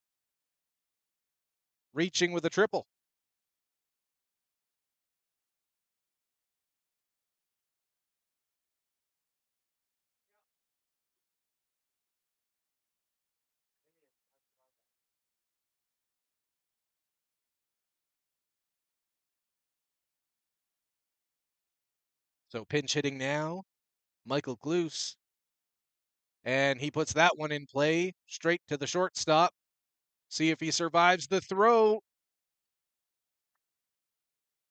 reaching with a triple. So pinch hitting now, Michael Gloose. And he puts that one in play, straight to the shortstop. See if he survives the throw.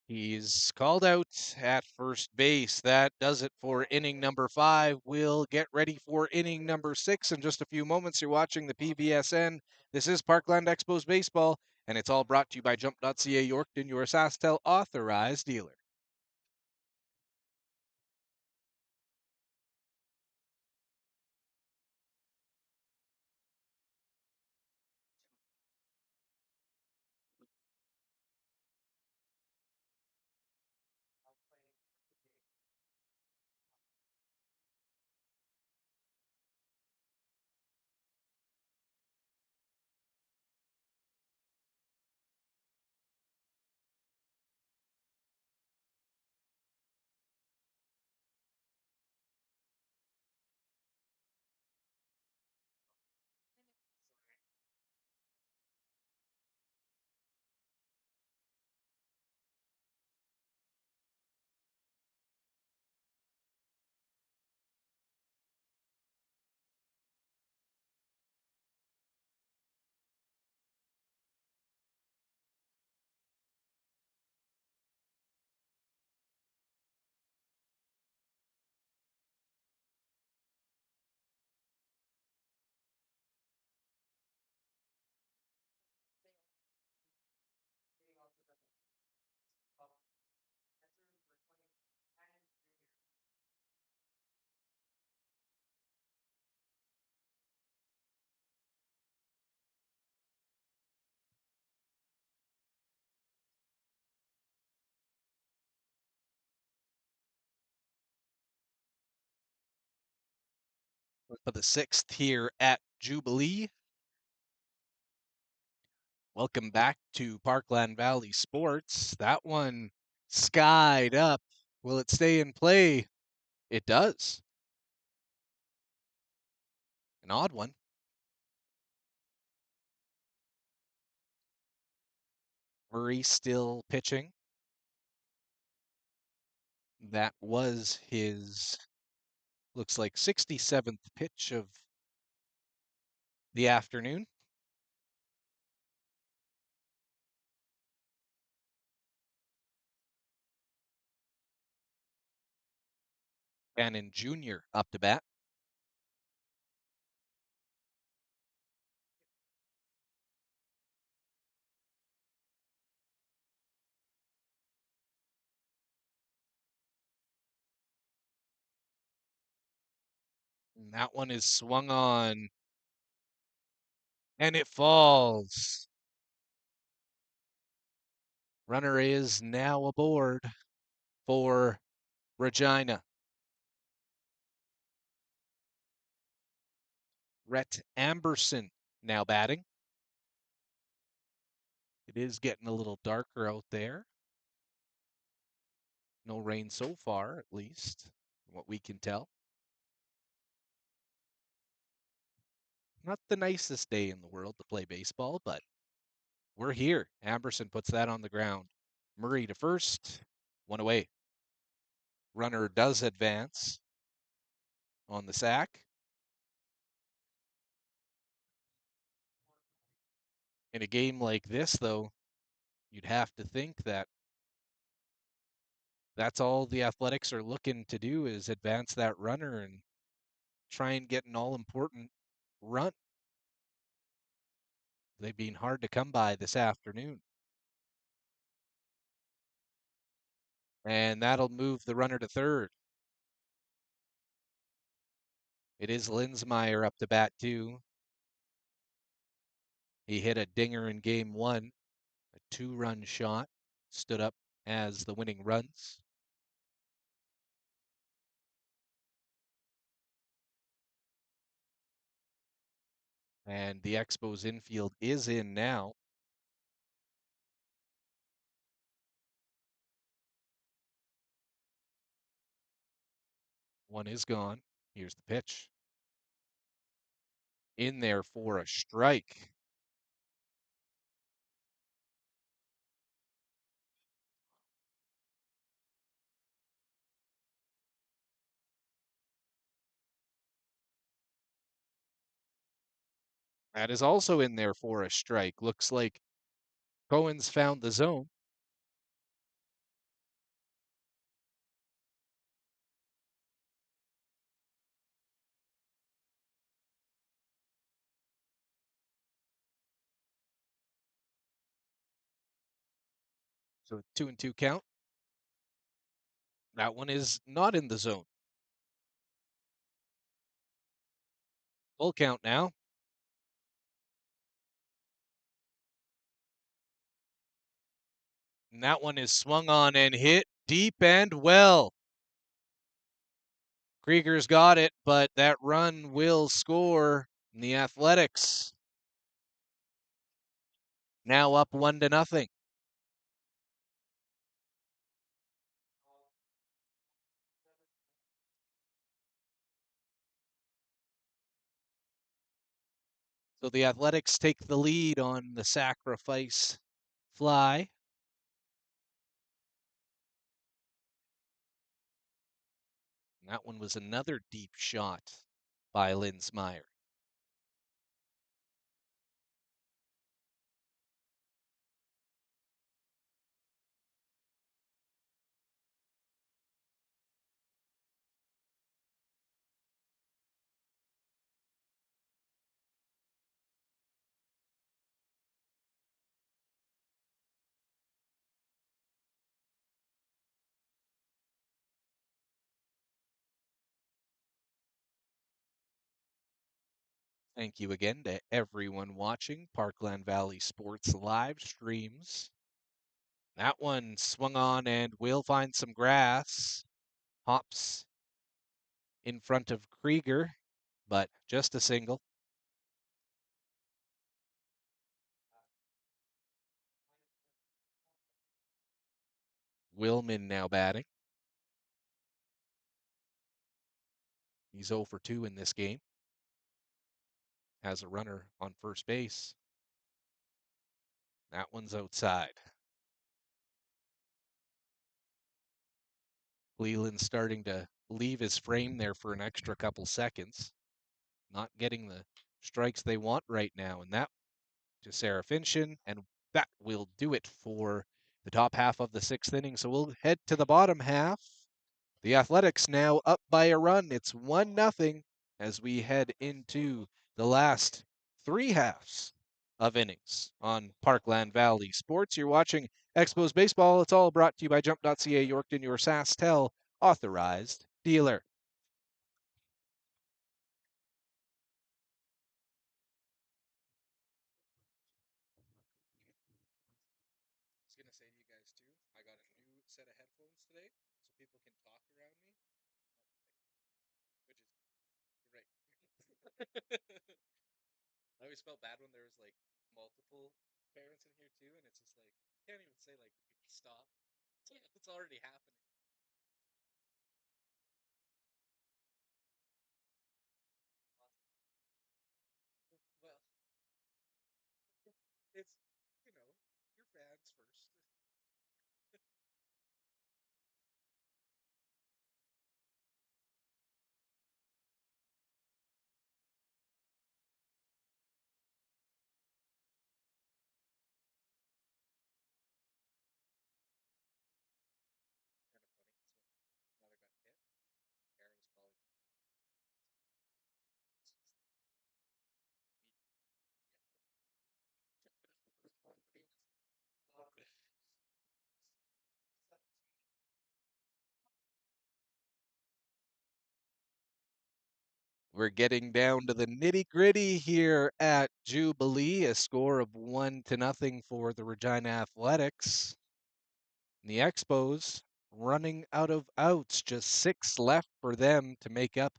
He's called out at first base. That does it for inning number 5. We'll get ready for inning number 6 in just a few moments. You're watching the PBSN. This is Parkland Expos Baseball, and it's all brought to you by jump.ca Yorkton, your SaskTel authorized dealer. For the 6th here at Jubilee. Welcome back to Parkland Valley Sports. That one skied up. Will it stay in play? It does. An odd one. Murray still pitching. That was his, looks like 67th pitch of the afternoon. Cannon Jr. up to bat. And that one is swung on. And it falls. Runner is now aboard for Regina. Rhett Amberson now batting. It is getting a little darker out there. No rain so far, at least, from what we can tell. Not the nicest day in the world to play baseball, but we're here. Amberson puts that on the ground. Murray to first, one away. Runner does advance on the sack. In a game like this, though, you'd have to think that that's all the Athletics are looking to do is advance that runner and try and get an all-important run. They've been hard to come by this afternoon. And that'll move the runner to third. It is Linsmeyer up to bat, too. He hit a dinger in game 1, a 2-run shot, stood up as the winning runs. And the Expos infield is in now. One is gone. Here's the pitch. In there for a strike. That is also in there for a strike. Looks like Cohen's found the zone. So 2-2 count. That one is not in the zone. Full count now. And that one is swung on and hit deep and well. Krieger's got it, but that run will score. And the Athletics now up 1-0. So the Athletics take the lead on the sacrifice fly. And that one was another deep shot by Linsmeyer. Thank you again to everyone watching Parkland Valley Sports live streams. That one swung on and will find some grass. Hops in front of Krieger, but just a single. Willman now batting. He's 0 for 2 in this game. Has a runner on first base. That one's outside. Cleveland's starting to leave his frame there for an extra couple seconds. Not getting the strikes they want right now. And that to Sarah Finchin. And that will do it for the top half of the sixth inning. So we'll head to the bottom half. The Athletics now up by a run. It's 1-0 as we head into the last three halves of innings on Parkland Valley Sports. You're watching Expos Baseball. It's all brought to you by jump.ca, Yorkton, your SaskTel authorized dealer. I was going to say to you guys too, I got a new set of headphones today so people can talk around me, which is great. I always felt bad when there was like multiple parents in here too, and it's just like you can't even say like stop. It's already happening. Well, it's your fans first. Kind of funny. So when mother got hit, Kara was probably We're getting down to the nitty gritty here at Jubilee. A score of 1-0 for the Regina Athletics. And the Expos running out of outs, just 6 left for them to make up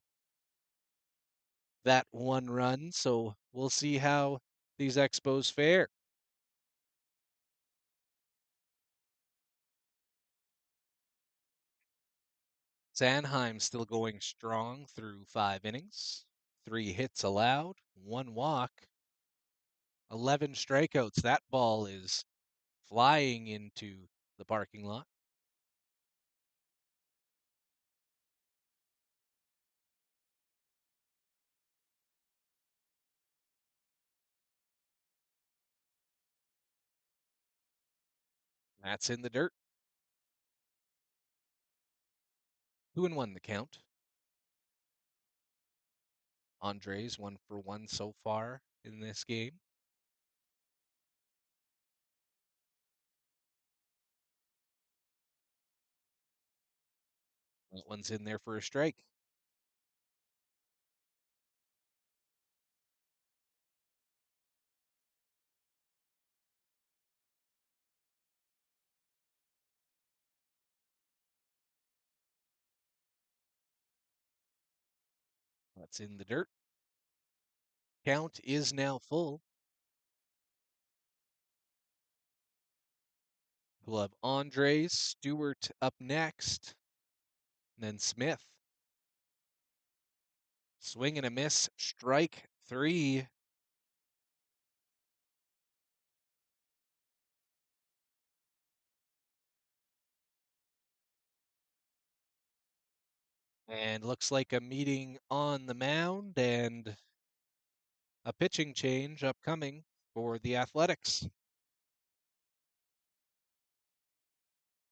that one run. So we'll see how these Expos fare. Sanheim still going strong through 5 innings. 3 hits allowed, 1 walk, 11 strikeouts. That ball is flying into the parking lot. That's in the dirt. 2-1 the count. Andres 1 for 1 so far in this game. That one's in there for a strike. That's in the dirt. Count is now full. We'll have Andres, Stewart up next, and then Smith. Swing and a miss, strike 3. And looks like a meeting on the mound and a pitching change upcoming for the Athletics.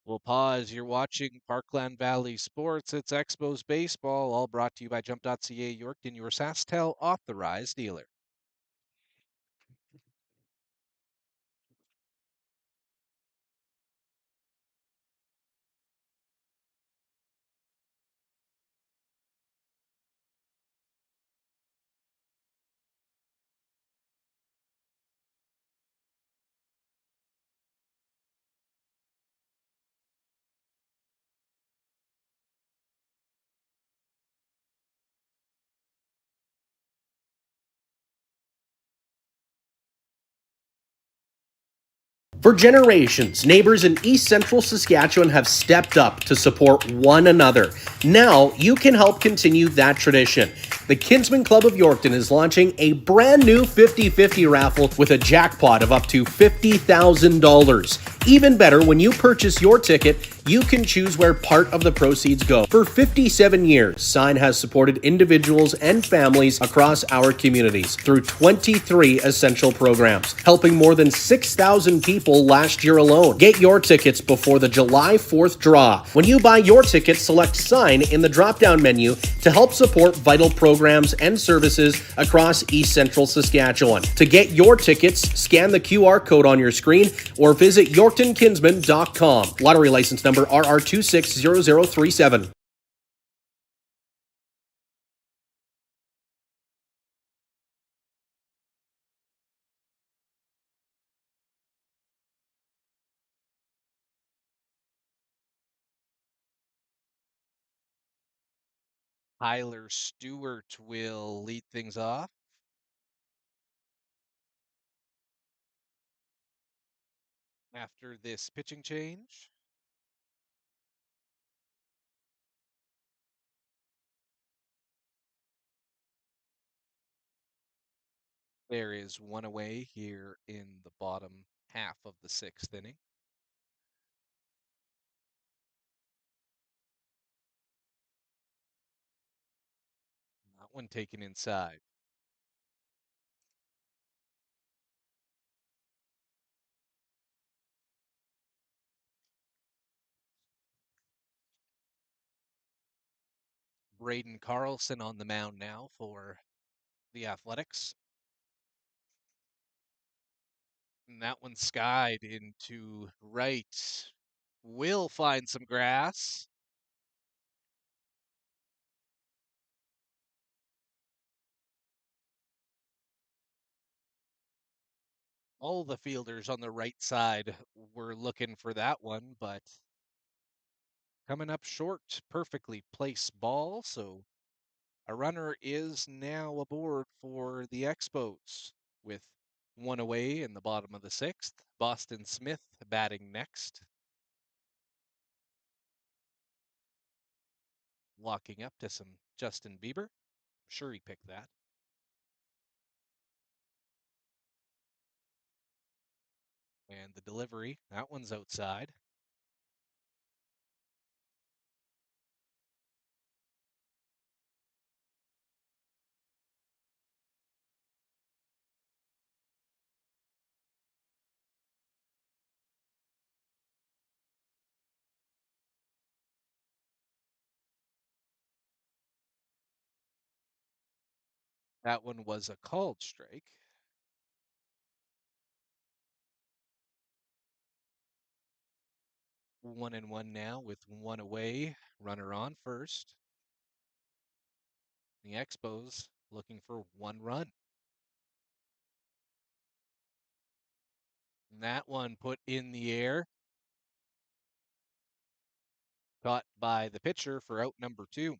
We'll pause. You're watching Parkland Valley Sports. It's Expos Baseball, all brought to you by jump.ca Yorkton, your SaskTel authorized dealer. For generations, neighbors in East Central Saskatchewan have stepped up to support one another. Now you can help continue that tradition. The Kinsmen Club of Yorkton is launching a brand new 50-50 raffle with a jackpot of up to $50,000. Even better, when you purchase your ticket, you can choose where part of the proceeds go. For 57 years, Sign has supported individuals and families across our communities through 23 essential programs, helping more than 6,000 people last year alone. Get your tickets before the July 4th draw. When you buy your ticket, select Sign in the drop-down menu to help support vital programs and services across East Central Saskatchewan. To get your tickets, scan the QR code on your screen or visit YorktonKinsman.com. Lottery license number RR260037. Tyler Stewart will lead things off. After this pitching change, there is one away here in the bottom half of the 6th inning. That one taken inside. Braden Carlson on the mound now for the Athletics. And that one skied into right. Will find some grass. All the fielders on the right side were looking for that one, but coming up short, perfectly placed ball. So a runner is now aboard for the Expos with one away in the bottom of the 6th. Boston Smith batting next. Walking up to some Justin Bieber. I'm sure he picked that. And the delivery, that one's outside. That one was a called strike. One and one now with one away. Runner on first. The Expos looking for one run. And that one put in the air. Caught by the pitcher for out number 2.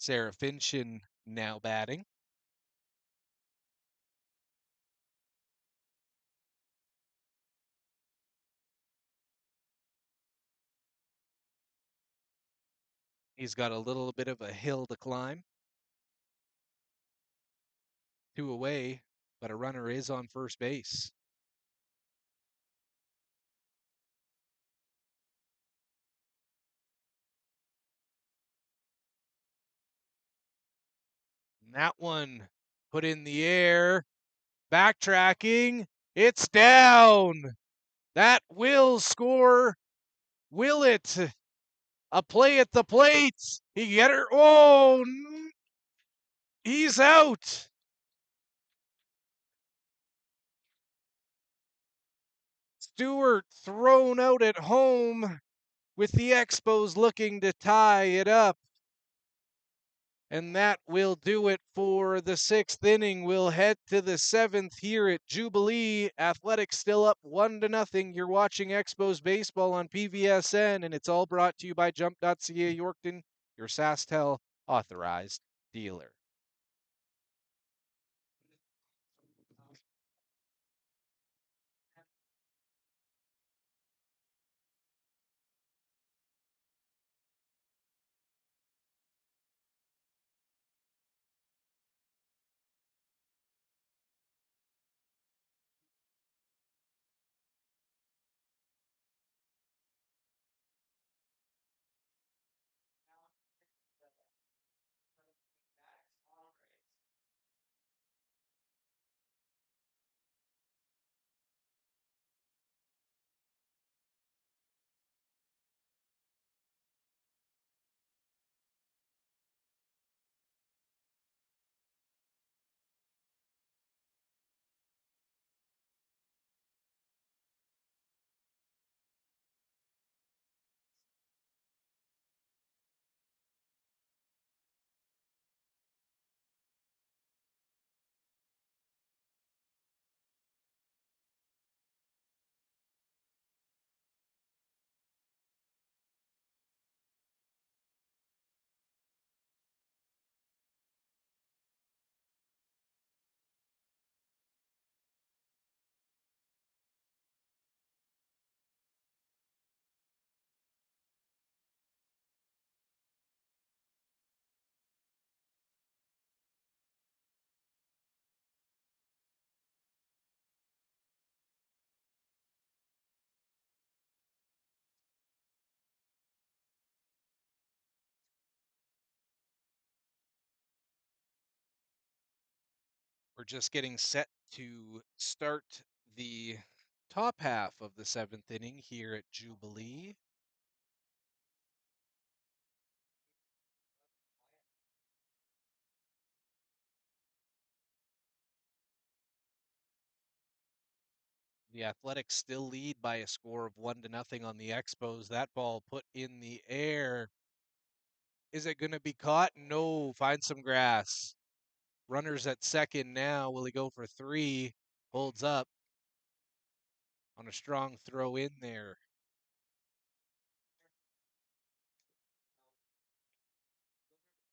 Sarah Finchin now batting. He's got a little bit of a hill to climb. 2 away, but a runner is on first base. And that one put in the air. Backtracking. It's down. That will score. Will it? A play at the plate. He get her. Oh, he's out. Stewart thrown out at home with the Expos looking to tie it up. And that will do it for the 6th inning. We'll head to the 7th here at Jubilee. Athletics still up 1-0. You're watching Expos baseball on PVSN, and it's all brought to you by jump.ca Yorkton, your SaskTel authorized dealer. We're just getting set to start the top half of the 7th inning here at Jubilee. The Athletics still lead by a score of 1-0 on the Expos. That ball put in the air. Is it going to be caught? No. Find some grass. Runners at second now. Will he go for 3? Holds up on a strong throw in there.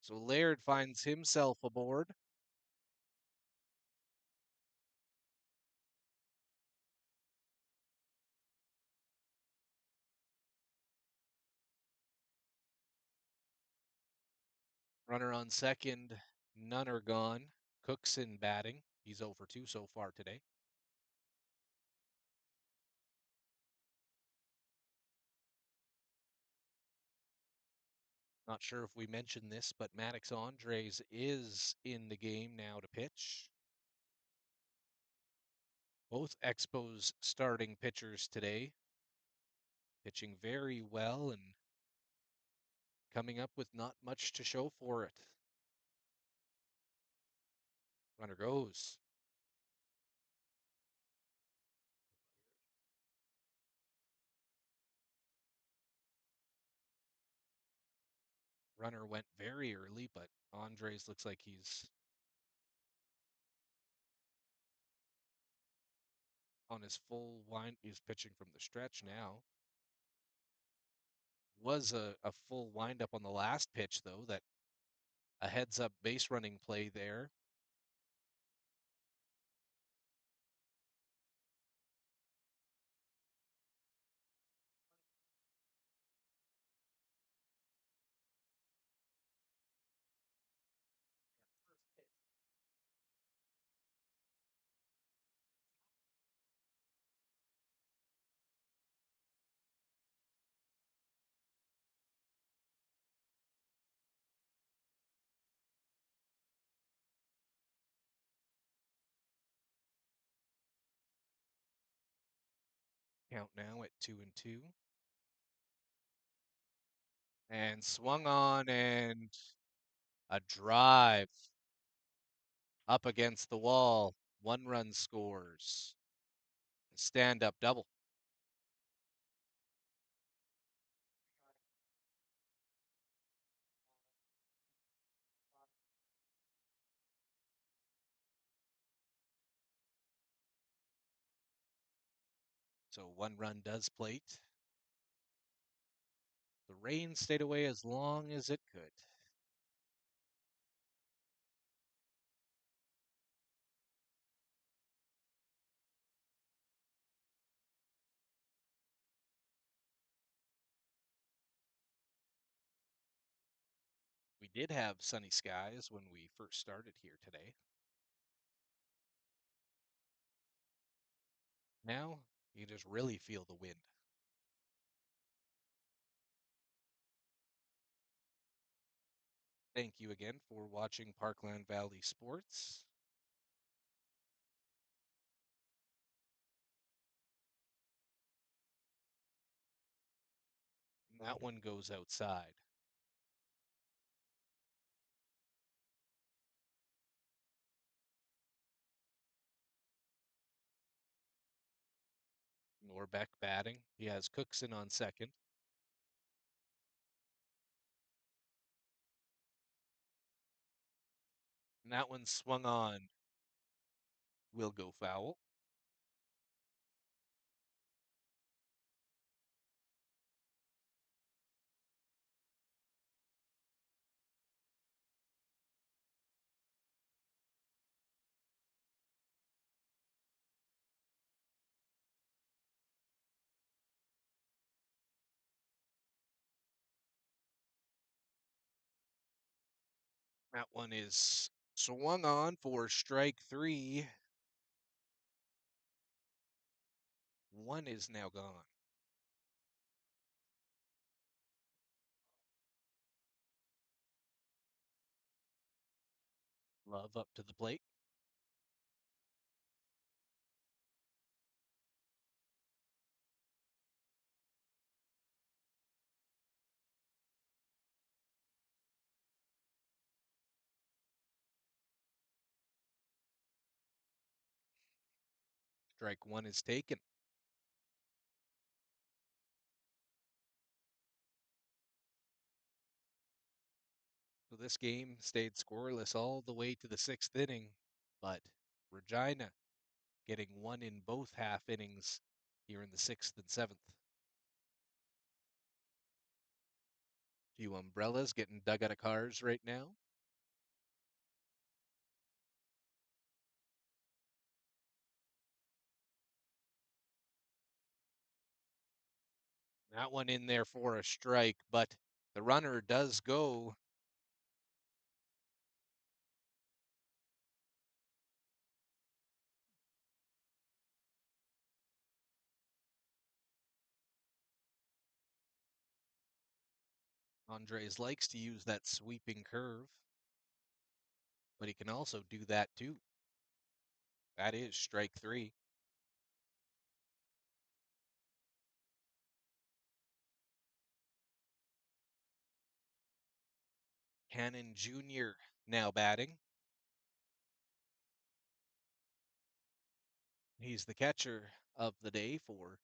So Laird finds himself aboard. Runner on second. None are gone. Cookson batting. He's 0 for 2 so far today. Not sure if we mentioned this, but Maddox Andres is in the game now to pitch. Both Expos starting pitchers today pitching very well and coming up with not much to show for it. Runner goes. Runner went very early, but Andres looks like he's on his full wind. He's pitching from the stretch now. Was a full windup on the last pitch, though, that a heads up base running play there. Count now at 2-2. And swung on and a drive up against the wall. 1 run scores. Stand up double. So 1 run does plate. The rain stayed away as long as it could. We did have sunny skies when we first started here today. Now you just really feel the wind. Thank you again for watching Parkland Valley Sports. And that one goes outside. Norbeck batting. He has Cookson on second. And that one swung on. Will go foul. That one is swung on for strike 3. One is now gone. Love up to the plate. Strike 1 is taken. So this game stayed scoreless all the way to the 6th inning, but Regina getting one in both half innings here in the 6th and 7th. Few umbrellas getting dug out of cars right now. That one in there for a strike, but the runner does go. Andres likes to use that sweeping curve, but he can also do that too. That is strike 3. Cannon Jr. now batting. He's the catcher of the day for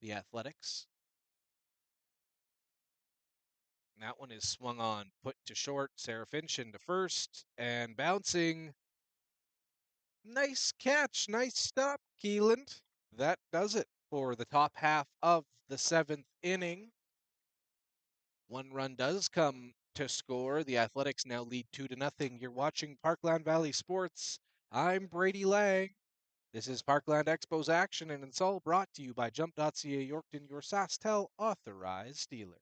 the Athletics. That one is swung on, put to short, Serafinchen to first, and bouncing. Nice catch, nice stop, Keeland. That does it for the top half of the 7th inning. One run does come to score. The Athletics now lead 2-0. You're watching Parkland Valley Sports. I'm Brady Lang. This is Parkland Expos action, and it's all brought to you by jump.ca Yorkton, your SaskTel authorized dealer.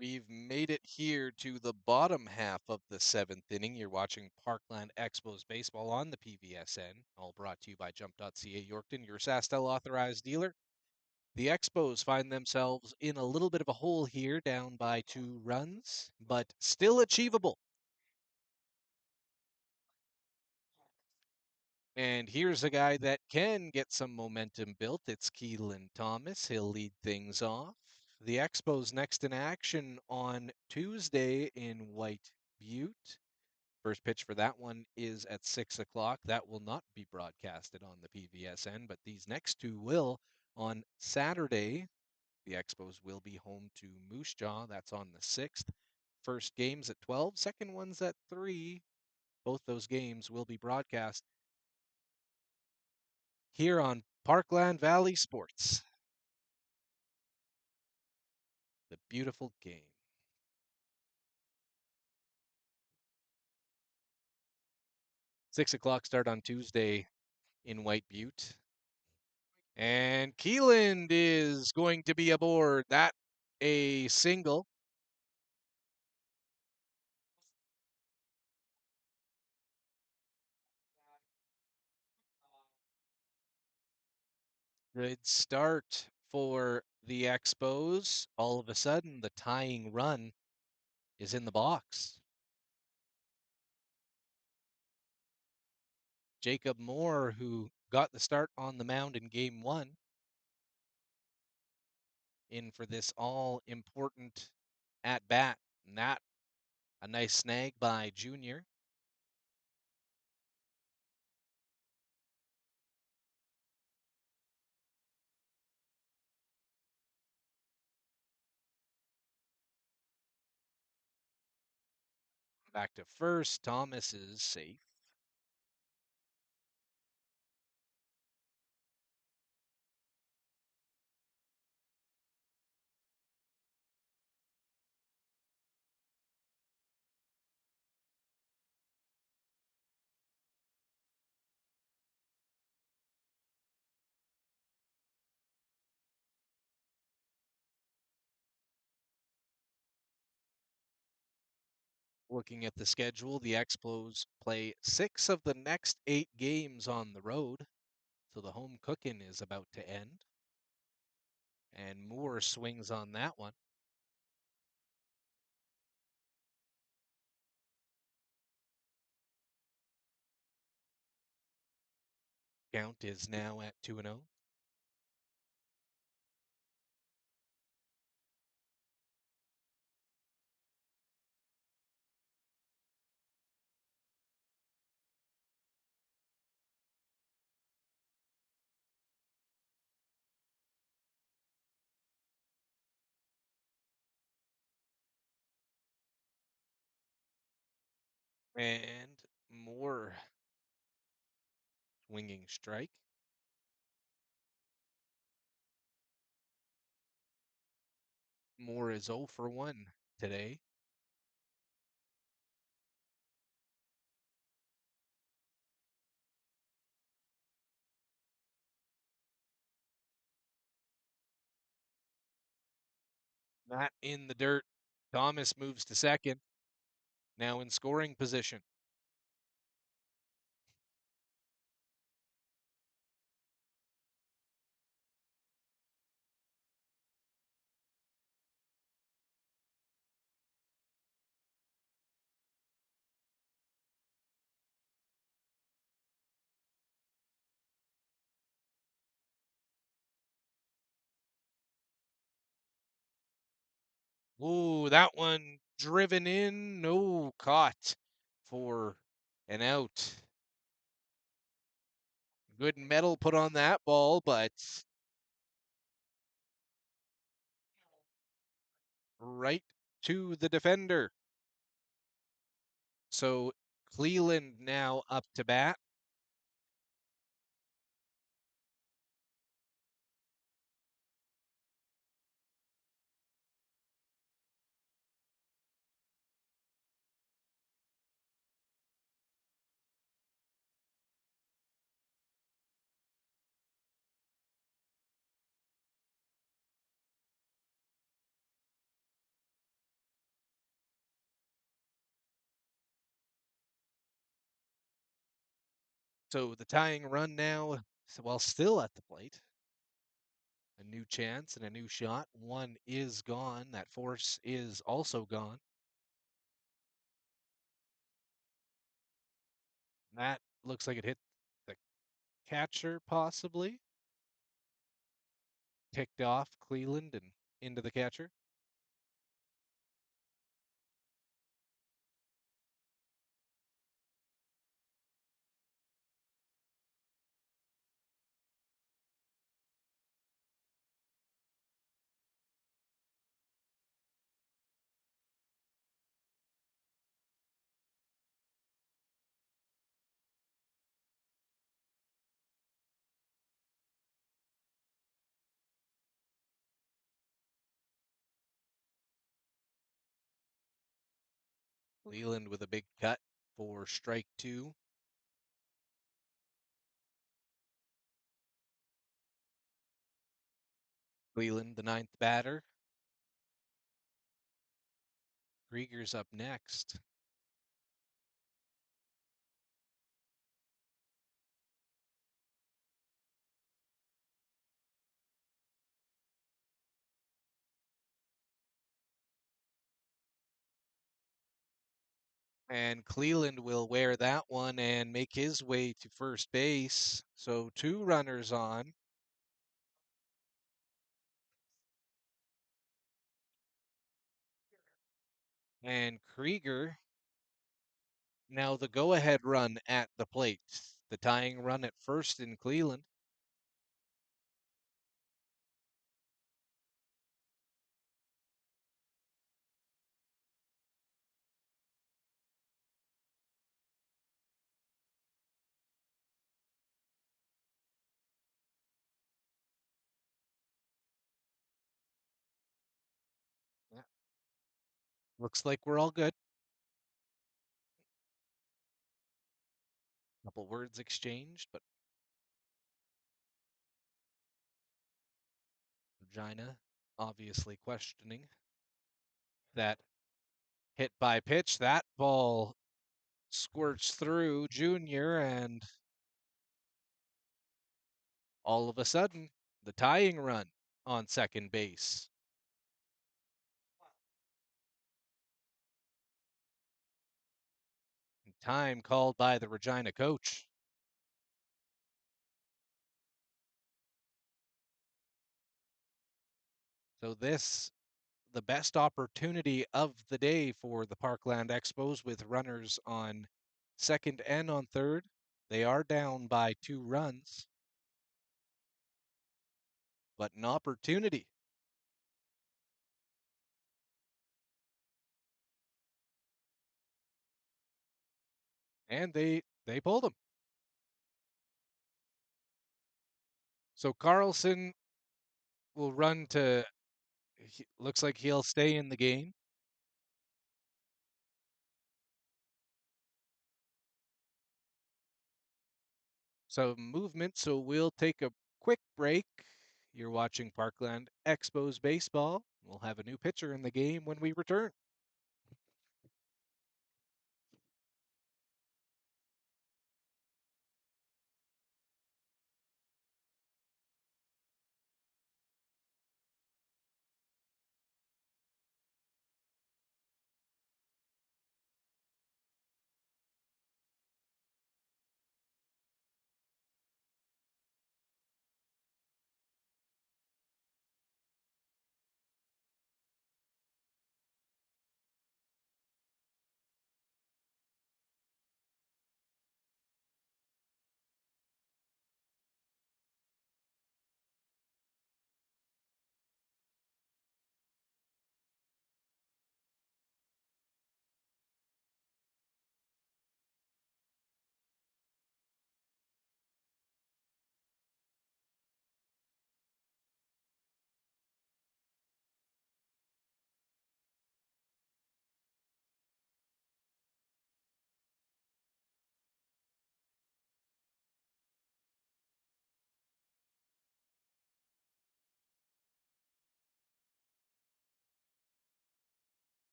We've made it here to the bottom half of the 7th inning. You're watching Parkland Expos baseball on the PVSN, all brought to you by jump.ca Yorkton, your SaskTel authorized dealer. The Expos find themselves in a little bit of a hole here, down by 2 runs, but still achievable. And here's a guy that can get some momentum built. It's Keelan Thomas. He'll lead things off. The Expos next in action on Tuesday in White Butte. First pitch for that one is at 6 o'clock. That will not be broadcasted on the PVSN, but these next two will. On Saturday, the Expos will be home to Moose Jaw. That's on the 6th. First game's at 12, second one's at 3. Both those games will be broadcast here on Parkland Valley Sports. The beautiful game. 6 o'clock start on Tuesday in White Butte. And Keeland is going to be aboard. That a single. Good start for the Expos. All of a sudden, the tying run is in the box. Jacob Moore, who got the start on the mound in game 1, in for this all-important at-bat. And that, a nice snag by Junior. Back to first. Thomas is safe. Looking at the schedule, the Expos play 6 of the next 8 games on the road, so the home cooking is about to end. And Moore swings on that one. Count is now at 2-0. And Moore swinging strike. Moore is 0 for 1 today. Not in the dirt. Thomas moves to second. Now in scoring position. Ooh, that one driven in. No, caught for an out. Good metal put on that ball, but right to the defender. So Cleland now up to bat. So the tying run now, while still at the plate, a new chance and a new shot. One is gone. That force is also gone. That looks like it hit the catcher, possibly. Picked off Cleland and into the catcher. Cleland with a big cut for strike two. Cleland, the ninth batter. Krieger's up next. And Cleland will wear that one and make his way to first base. So two runners on. And Krieger now the go-ahead run at the plate. The tying run at first in Cleveland. Yeah, looks like we're all good. Couple words exchanged, but Regina obviously questioning that hit by pitch. That ball squirts through Junior, and all of a sudden, the tying run on second base. Time called by the Regina coach. So this, the best opportunity of the day for the Parkland Expos with runners on second and on third. They are down by 2 runs, but an opportunity. And they pulled them. So Carlson will run to, looks like he'll stay in the game. So movement, so we'll take a quick break. You're watching Parkland Expos baseball. We'll have a new pitcher in the game when we return.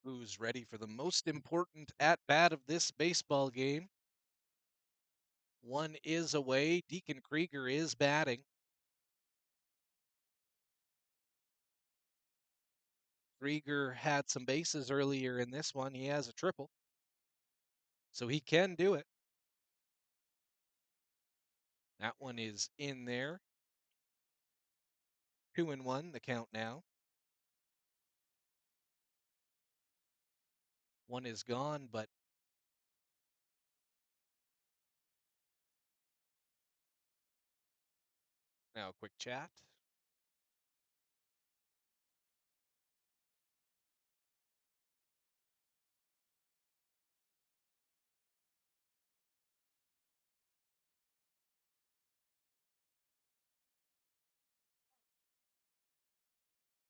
Who's ready for the most important at bat of this baseball game? One is away. Deacon Krieger is batting. Krieger had some bases earlier in this one. He has a triple, so he can do it. That one is in there. 2-1, the count now. One is gone, but now a quick chat.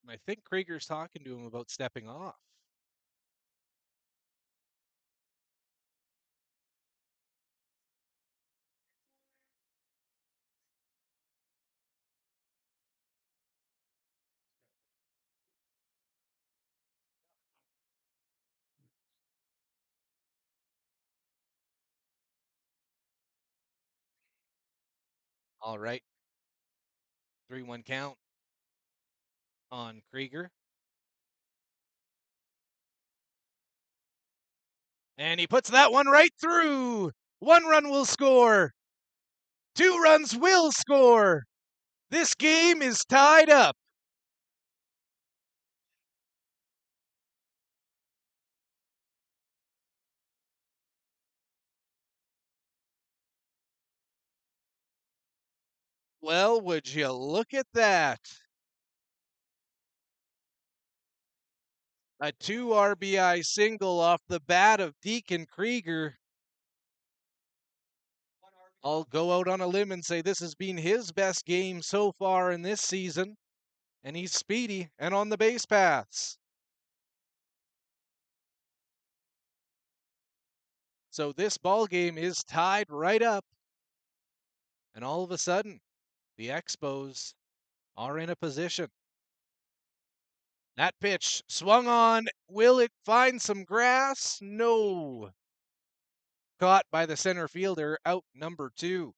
I think Krieger's talking to him about stepping off. All right. 3-1 count on Krieger. And he puts that one right through. 1 run will score. 2 runs will score. This game is tied up. Well, would you look at that? A 2 RBI single off the bat of Deacon Krieger. I'll go out on a limb and say this has been his best game so far in this season, and he's speedy and on the base paths. So this ball game is tied right up, and all of a sudden, the Expos are in a position. That pitch swung on. Will it find some grass? No. Caught by the center fielder, out number 2.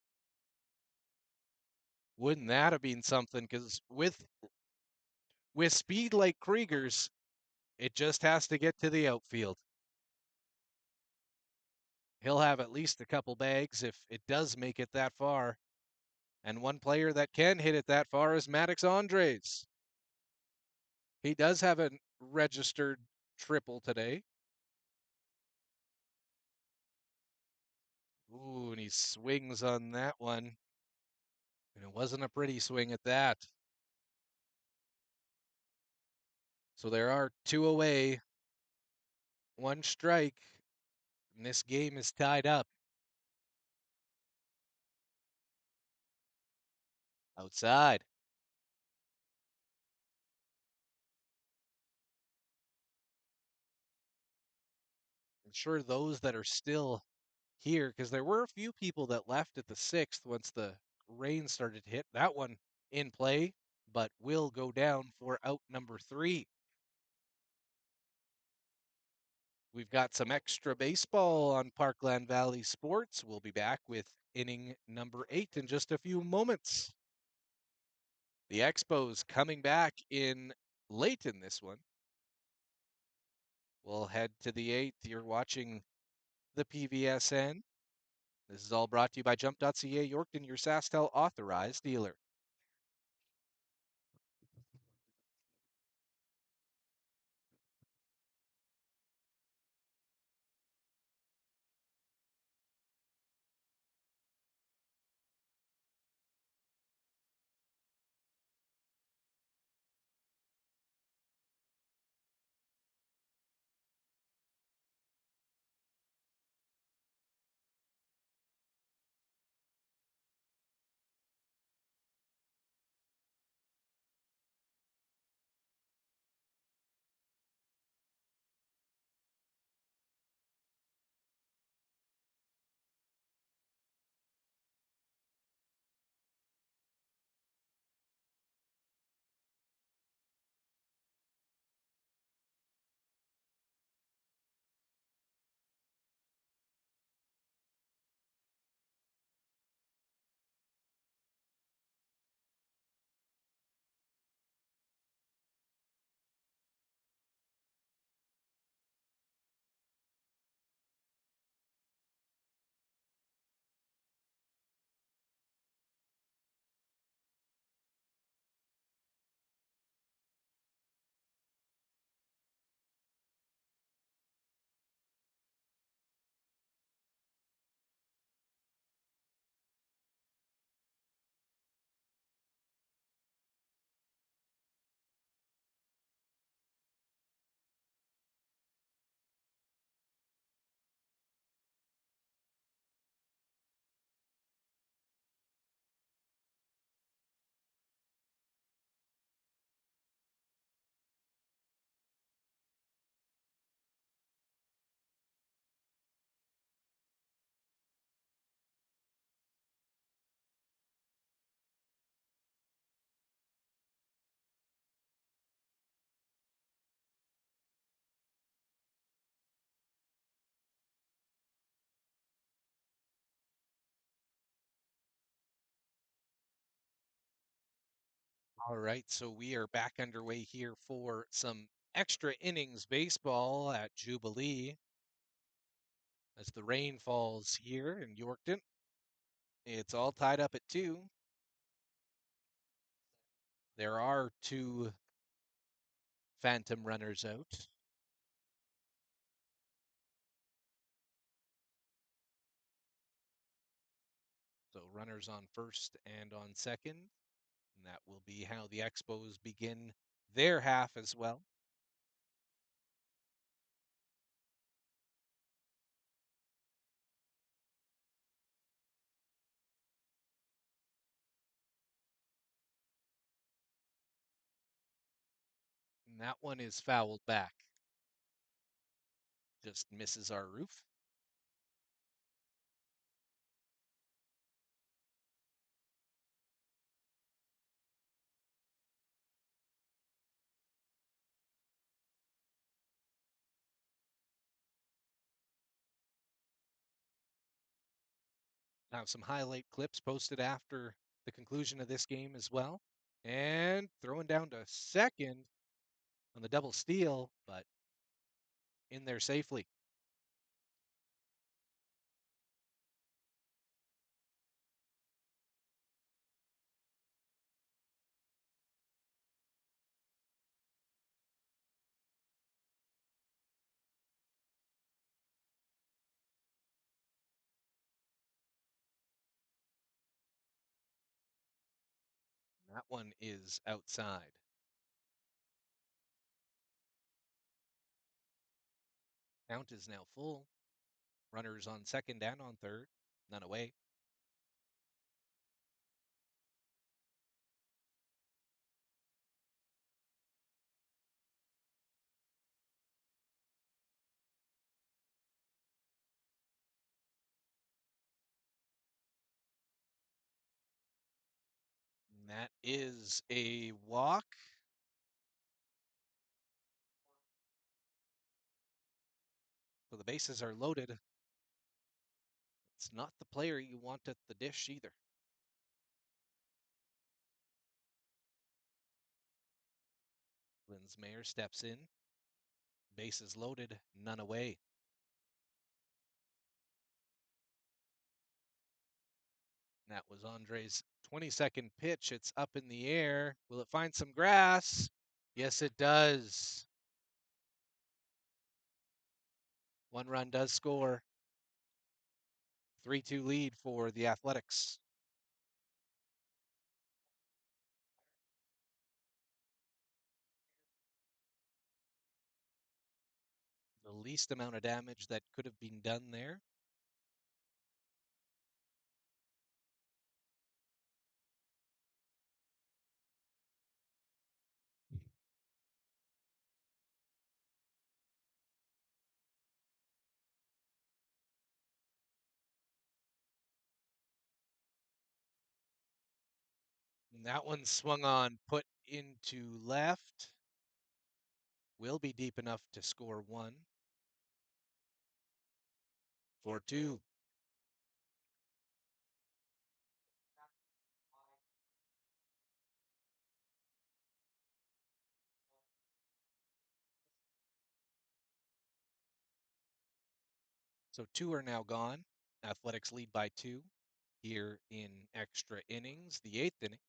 Wouldn't that have been something? Because with speed like Krieger's, it just has to get to the outfield. He'll have at least a couple bags if it does make it that far. And one player that can hit it that far is Maddox Andres. He does have a registered triple today. Ooh, and he swings on that one. And it wasn't a pretty swing at that. So there are 2 away, 1 strike, and this game is tied up. Outside. I'm sure those that are still here, because there were a few people that left at the 6th once the rain started to hit. That one in play, but will go down for out number 3. We've got some extra baseball on Parkland Valley Sports. We'll be back with inning number 8 in just a few moments. The Expos coming back in late in this one. We'll head to the 8th. You're watching the PVSN. This is all brought to you by jump.ca, Yorkton, your SaskTel authorized dealer. All right, so we are back underway here for some extra innings baseball at Jubilee as the rain falls here in Yorkton. It's all tied up at 2. There are 2 phantom runners out. So runners on first and on second. And that will be how the Expos begin their half as well. And that one is fouled back. Just misses our roof. Have some highlight clips posted after the conclusion of this game as well. And throwing down to second on the double steal, but in there safely. That one is outside. Count is now full. Runners on second and on third. None away. And that is a walk. So the bases are loaded. It's not the player you want at the dish either. Linsmeyer steps in. Bases loaded, none away. And that was Andre's 22nd pitch. It's up in the air. Will it find some grass? Yes, it does. One run does score. 3-2 lead for the Athletics. The least amount of damage that could have been done there. And that one swung on, put into left. Will be deep enough to score one. 4-2. So two are now gone. Athletics lead by 2 here in extra innings, the 8th inning.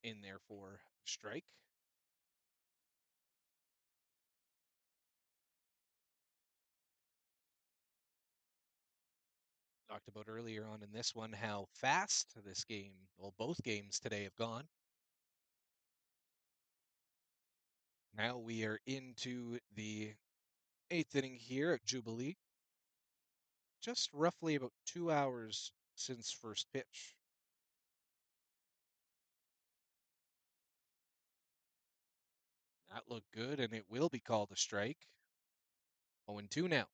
In there for strike. Talked about earlier on in this one how fast this game, well, both games today have gone. Now we are into the 8th inning here at Jubilee. Just roughly about 2 hours since first pitch. That looked good, and it will be called a strike. 0-2 now.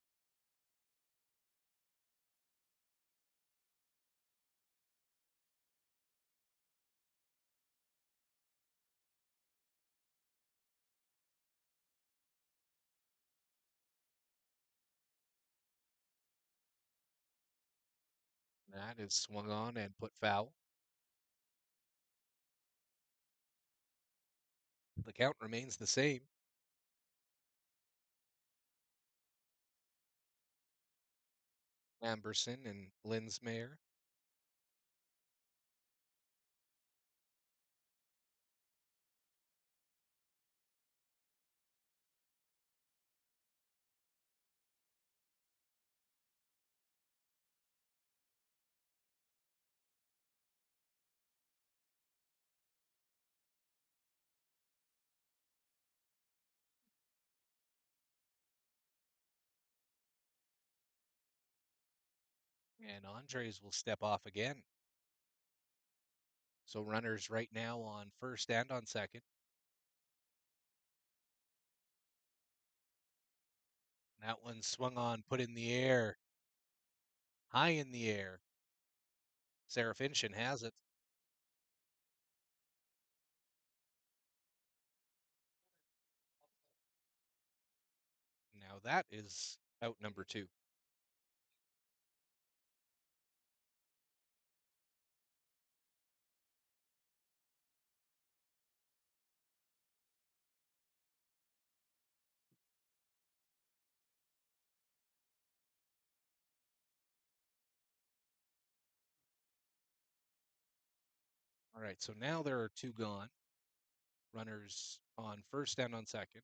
That is swung on and put foul. The count remains the same. Amberson and Linsmeyer. And Andres will step off again. So runners right now on first and on second. That one swung on, put in the air, high in the air. Sarah Finchin has it. Now that is out number 2. All right, so now there are 2 gone. Runners on first and on second.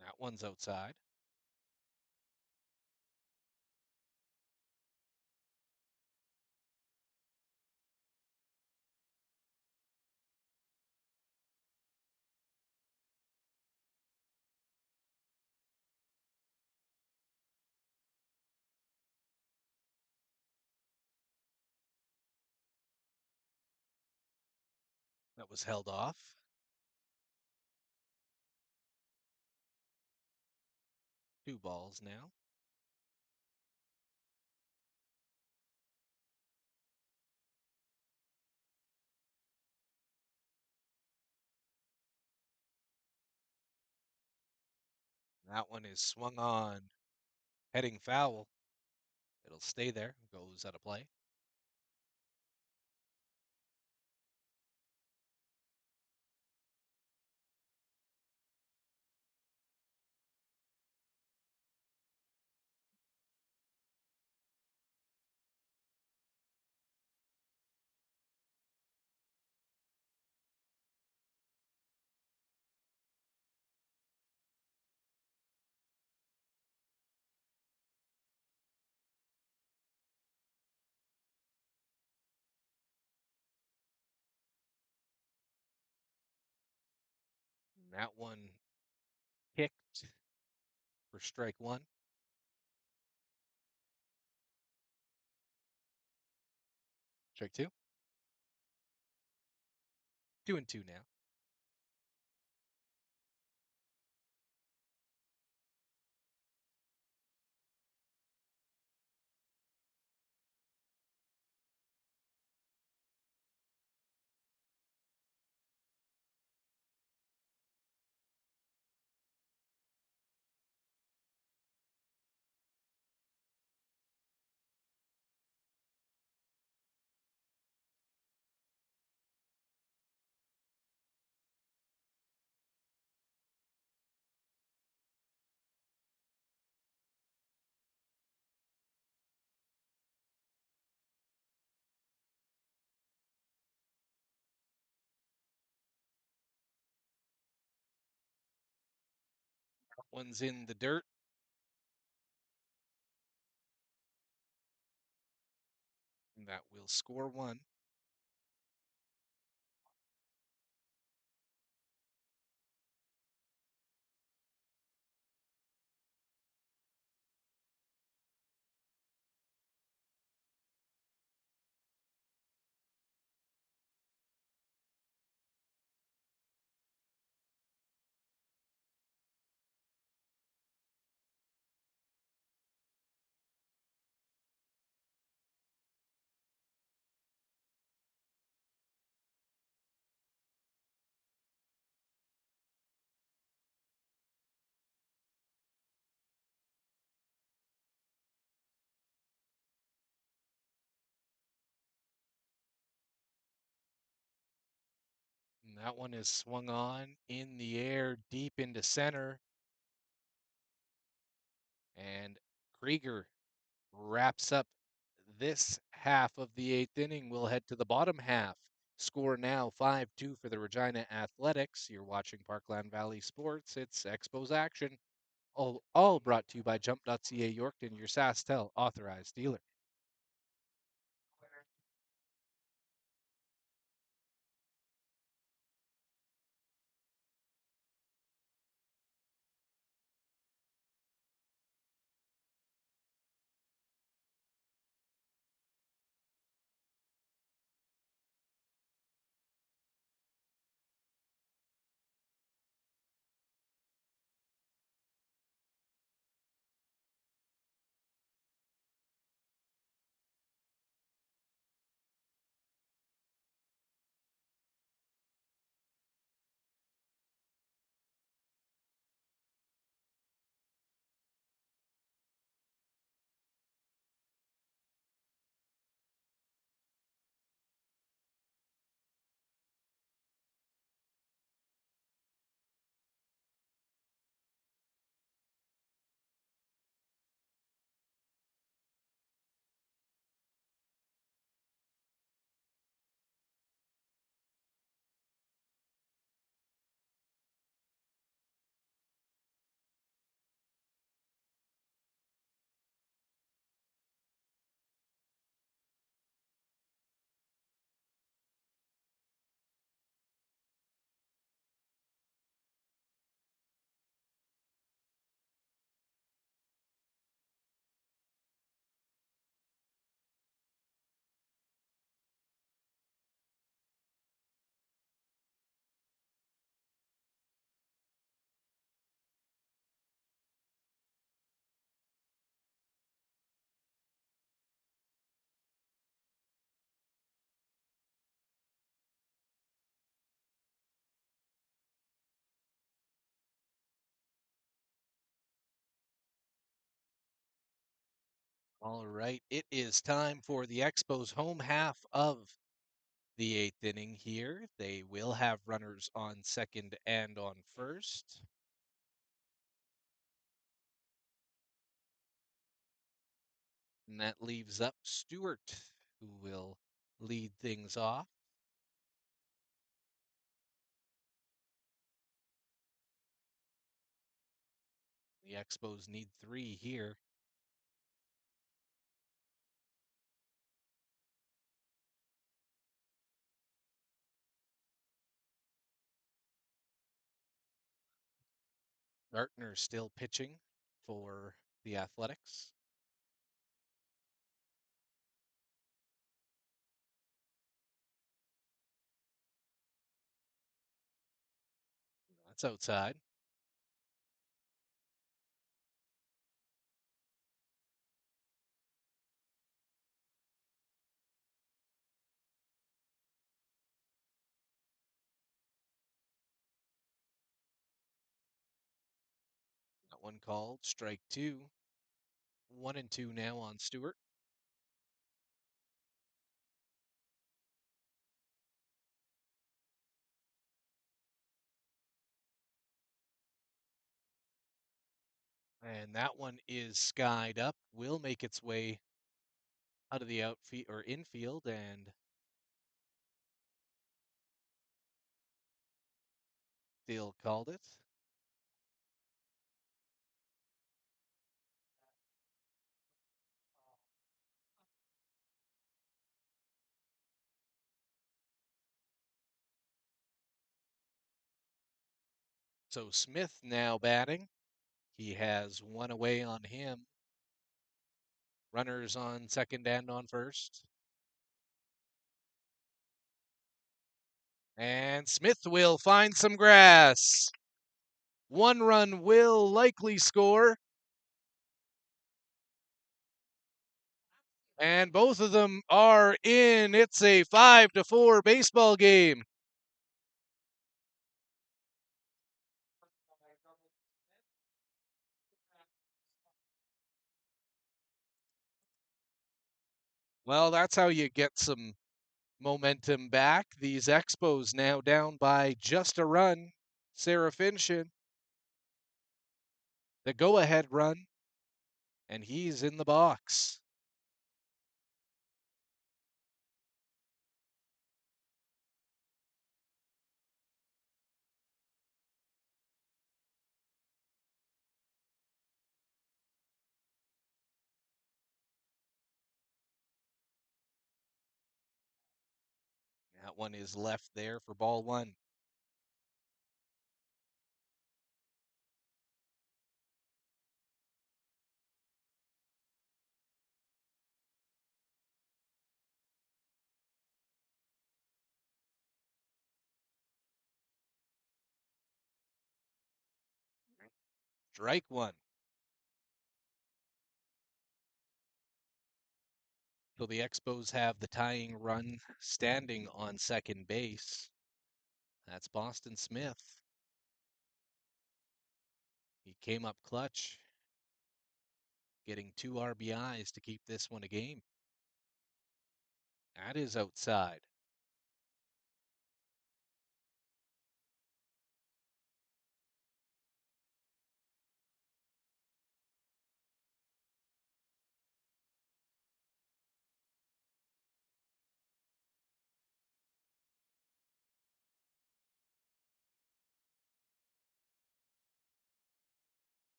That one's outside. That was held off. 2 balls now. That one is swung on, heading foul. It'll stay there, goes out of play. That one kicked for strike 1. Strike 2. 2-2 now. One's in the dirt. And that will score 1. And that one is swung on in the air, deep into center. And Krieger wraps up this half of the 8th inning. We'll head to the bottom half. Score now 5-2 for the Regina Athletics. You're watching Parkland Valley Sports. It's Expos action. All brought to you by jump.ca Yorkton, your SaskTel authorized dealer. All right, it is time for the Expos home half of the eighth inning here. They will have runners on second and on first. And that leaves up Stewart, who will lead things off. The Expos need 3 here. Gartner still pitching for the Athletics. That's outside. That one called strike 2. 1-2 now on Stewart. And that one is skied up, will make its way out of the outfield or infield, and still called it. So Smith now batting. He has one away on him. Runners on second and on first. And Smith will find some grass. 1 run will likely score. And both of them are in. It's a 5-4 baseball game. Well, that's how you get some momentum back. These Expos now down by just a run. Sarah Finchin, the go-ahead run, and he's in the box. That one is left there for ball 1. Strike 1. So the Expos have the tying run standing on second base. That's Boston Smith. He came up clutch, getting 2 RBIs to keep this one a game. That is outside.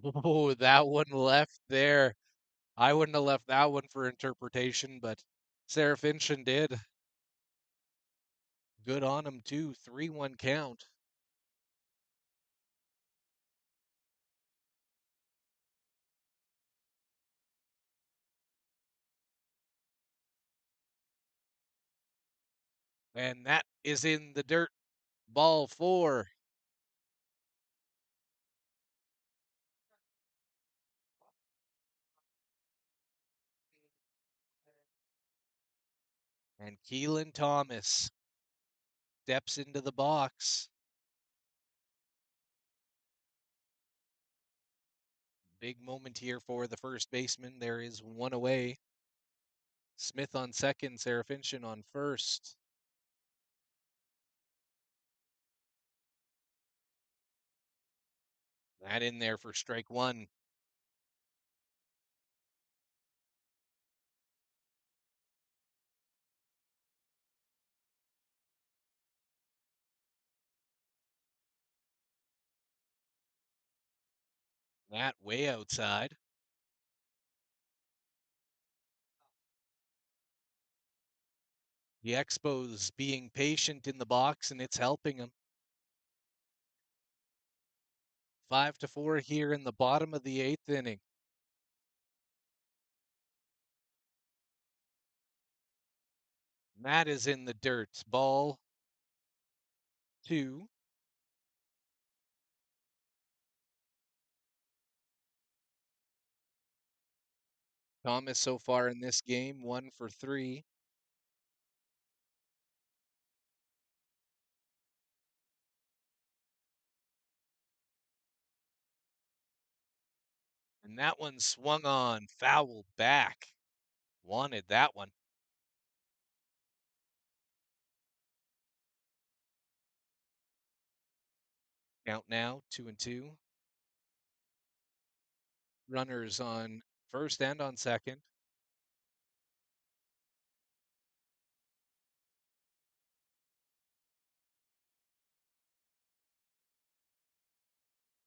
Oh, that one left there. I wouldn't have left that one for interpretation, but Sarah Finchin did. Good on him, too. 3-1 count. And that is in the dirt. Ball 4. And Keelan Thomas steps into the box. Big moment here for the first baseman. There is one away. Smith on second, Serafincian on first. That in there for strike one. That way outside. The Expos being patient in the box, and it's helping them. 5-4 here in the bottom of the eighth inning. That is in the dirt. Ball 2. Thomas so far in this game, 1 for 3. And that one swung on, foul back. Wanted that one. Count now, 2-2. Runners on first and on second.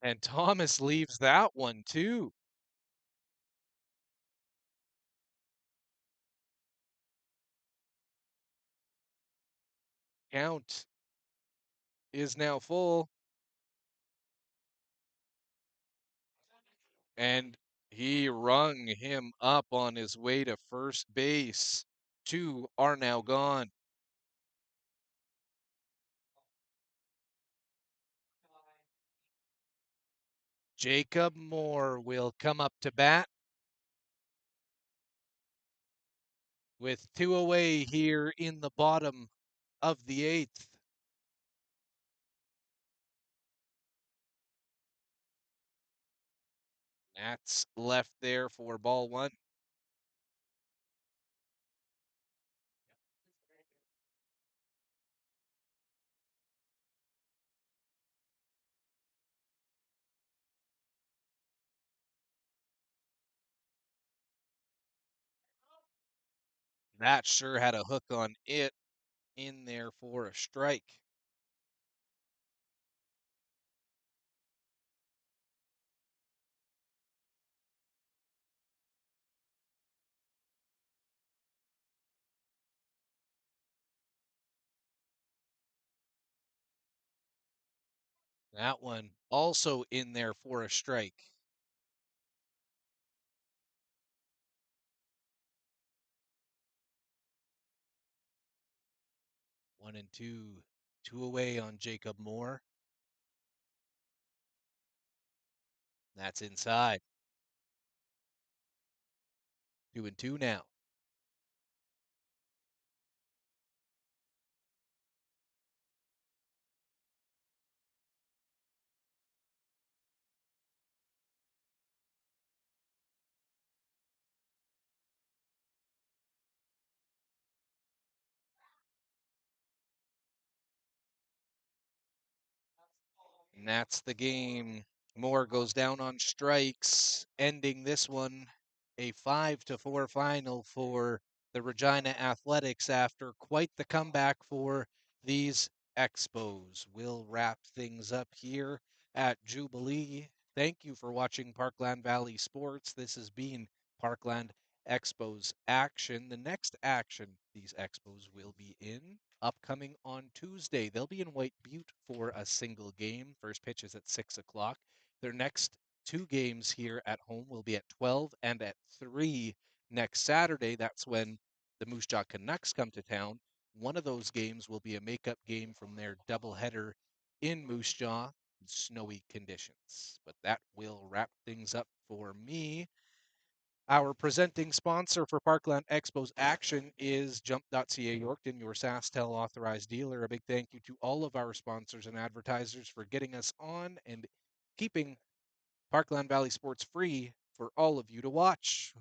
And Thomas leaves that one too. Count is now full. And he rung him up on his way to first base. 2 are now gone. Jacob Moore will come up to bat with 2 away here in the bottom of the eighth. That's left there for ball 1. That sure had a hook on it in there for a strike. That one also in there for a strike. One and two. 2 away on Jacob Moore. That's inside. 2-2 now. And that's the game. Moore goes down on strikes, ending this one a 5-4 final for the Regina Athletics after quite the comeback for these Expos. We'll wrap things up here at Jubilee. Thank you for watching Parkland Valley Sports. This has been Parkland Expos action. The next action these Expos will be in upcoming on Tuesday. They'll be in White Butte for a single game. First pitch is at 6 o'clock. Their next 2 games here at home will be at 12 and at 3 next Saturday. That's when the Moose Jaw Canucks come to town. One of those games will be a makeup game from their doubleheader in Moose Jaw in snowy conditions. But that will wrap things up for me. Our presenting sponsor for Parkland Expos action is jump.ca Yorkton, your SaskTel authorized dealer. A big thank you to all of our sponsors and advertisers for getting us on and keeping Parkland Valley Sports free for all of you to watch.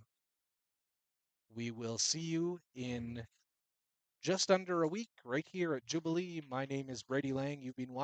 We will see you in just under a week right here at Jubilee. My name is Brady Lang. You've been watching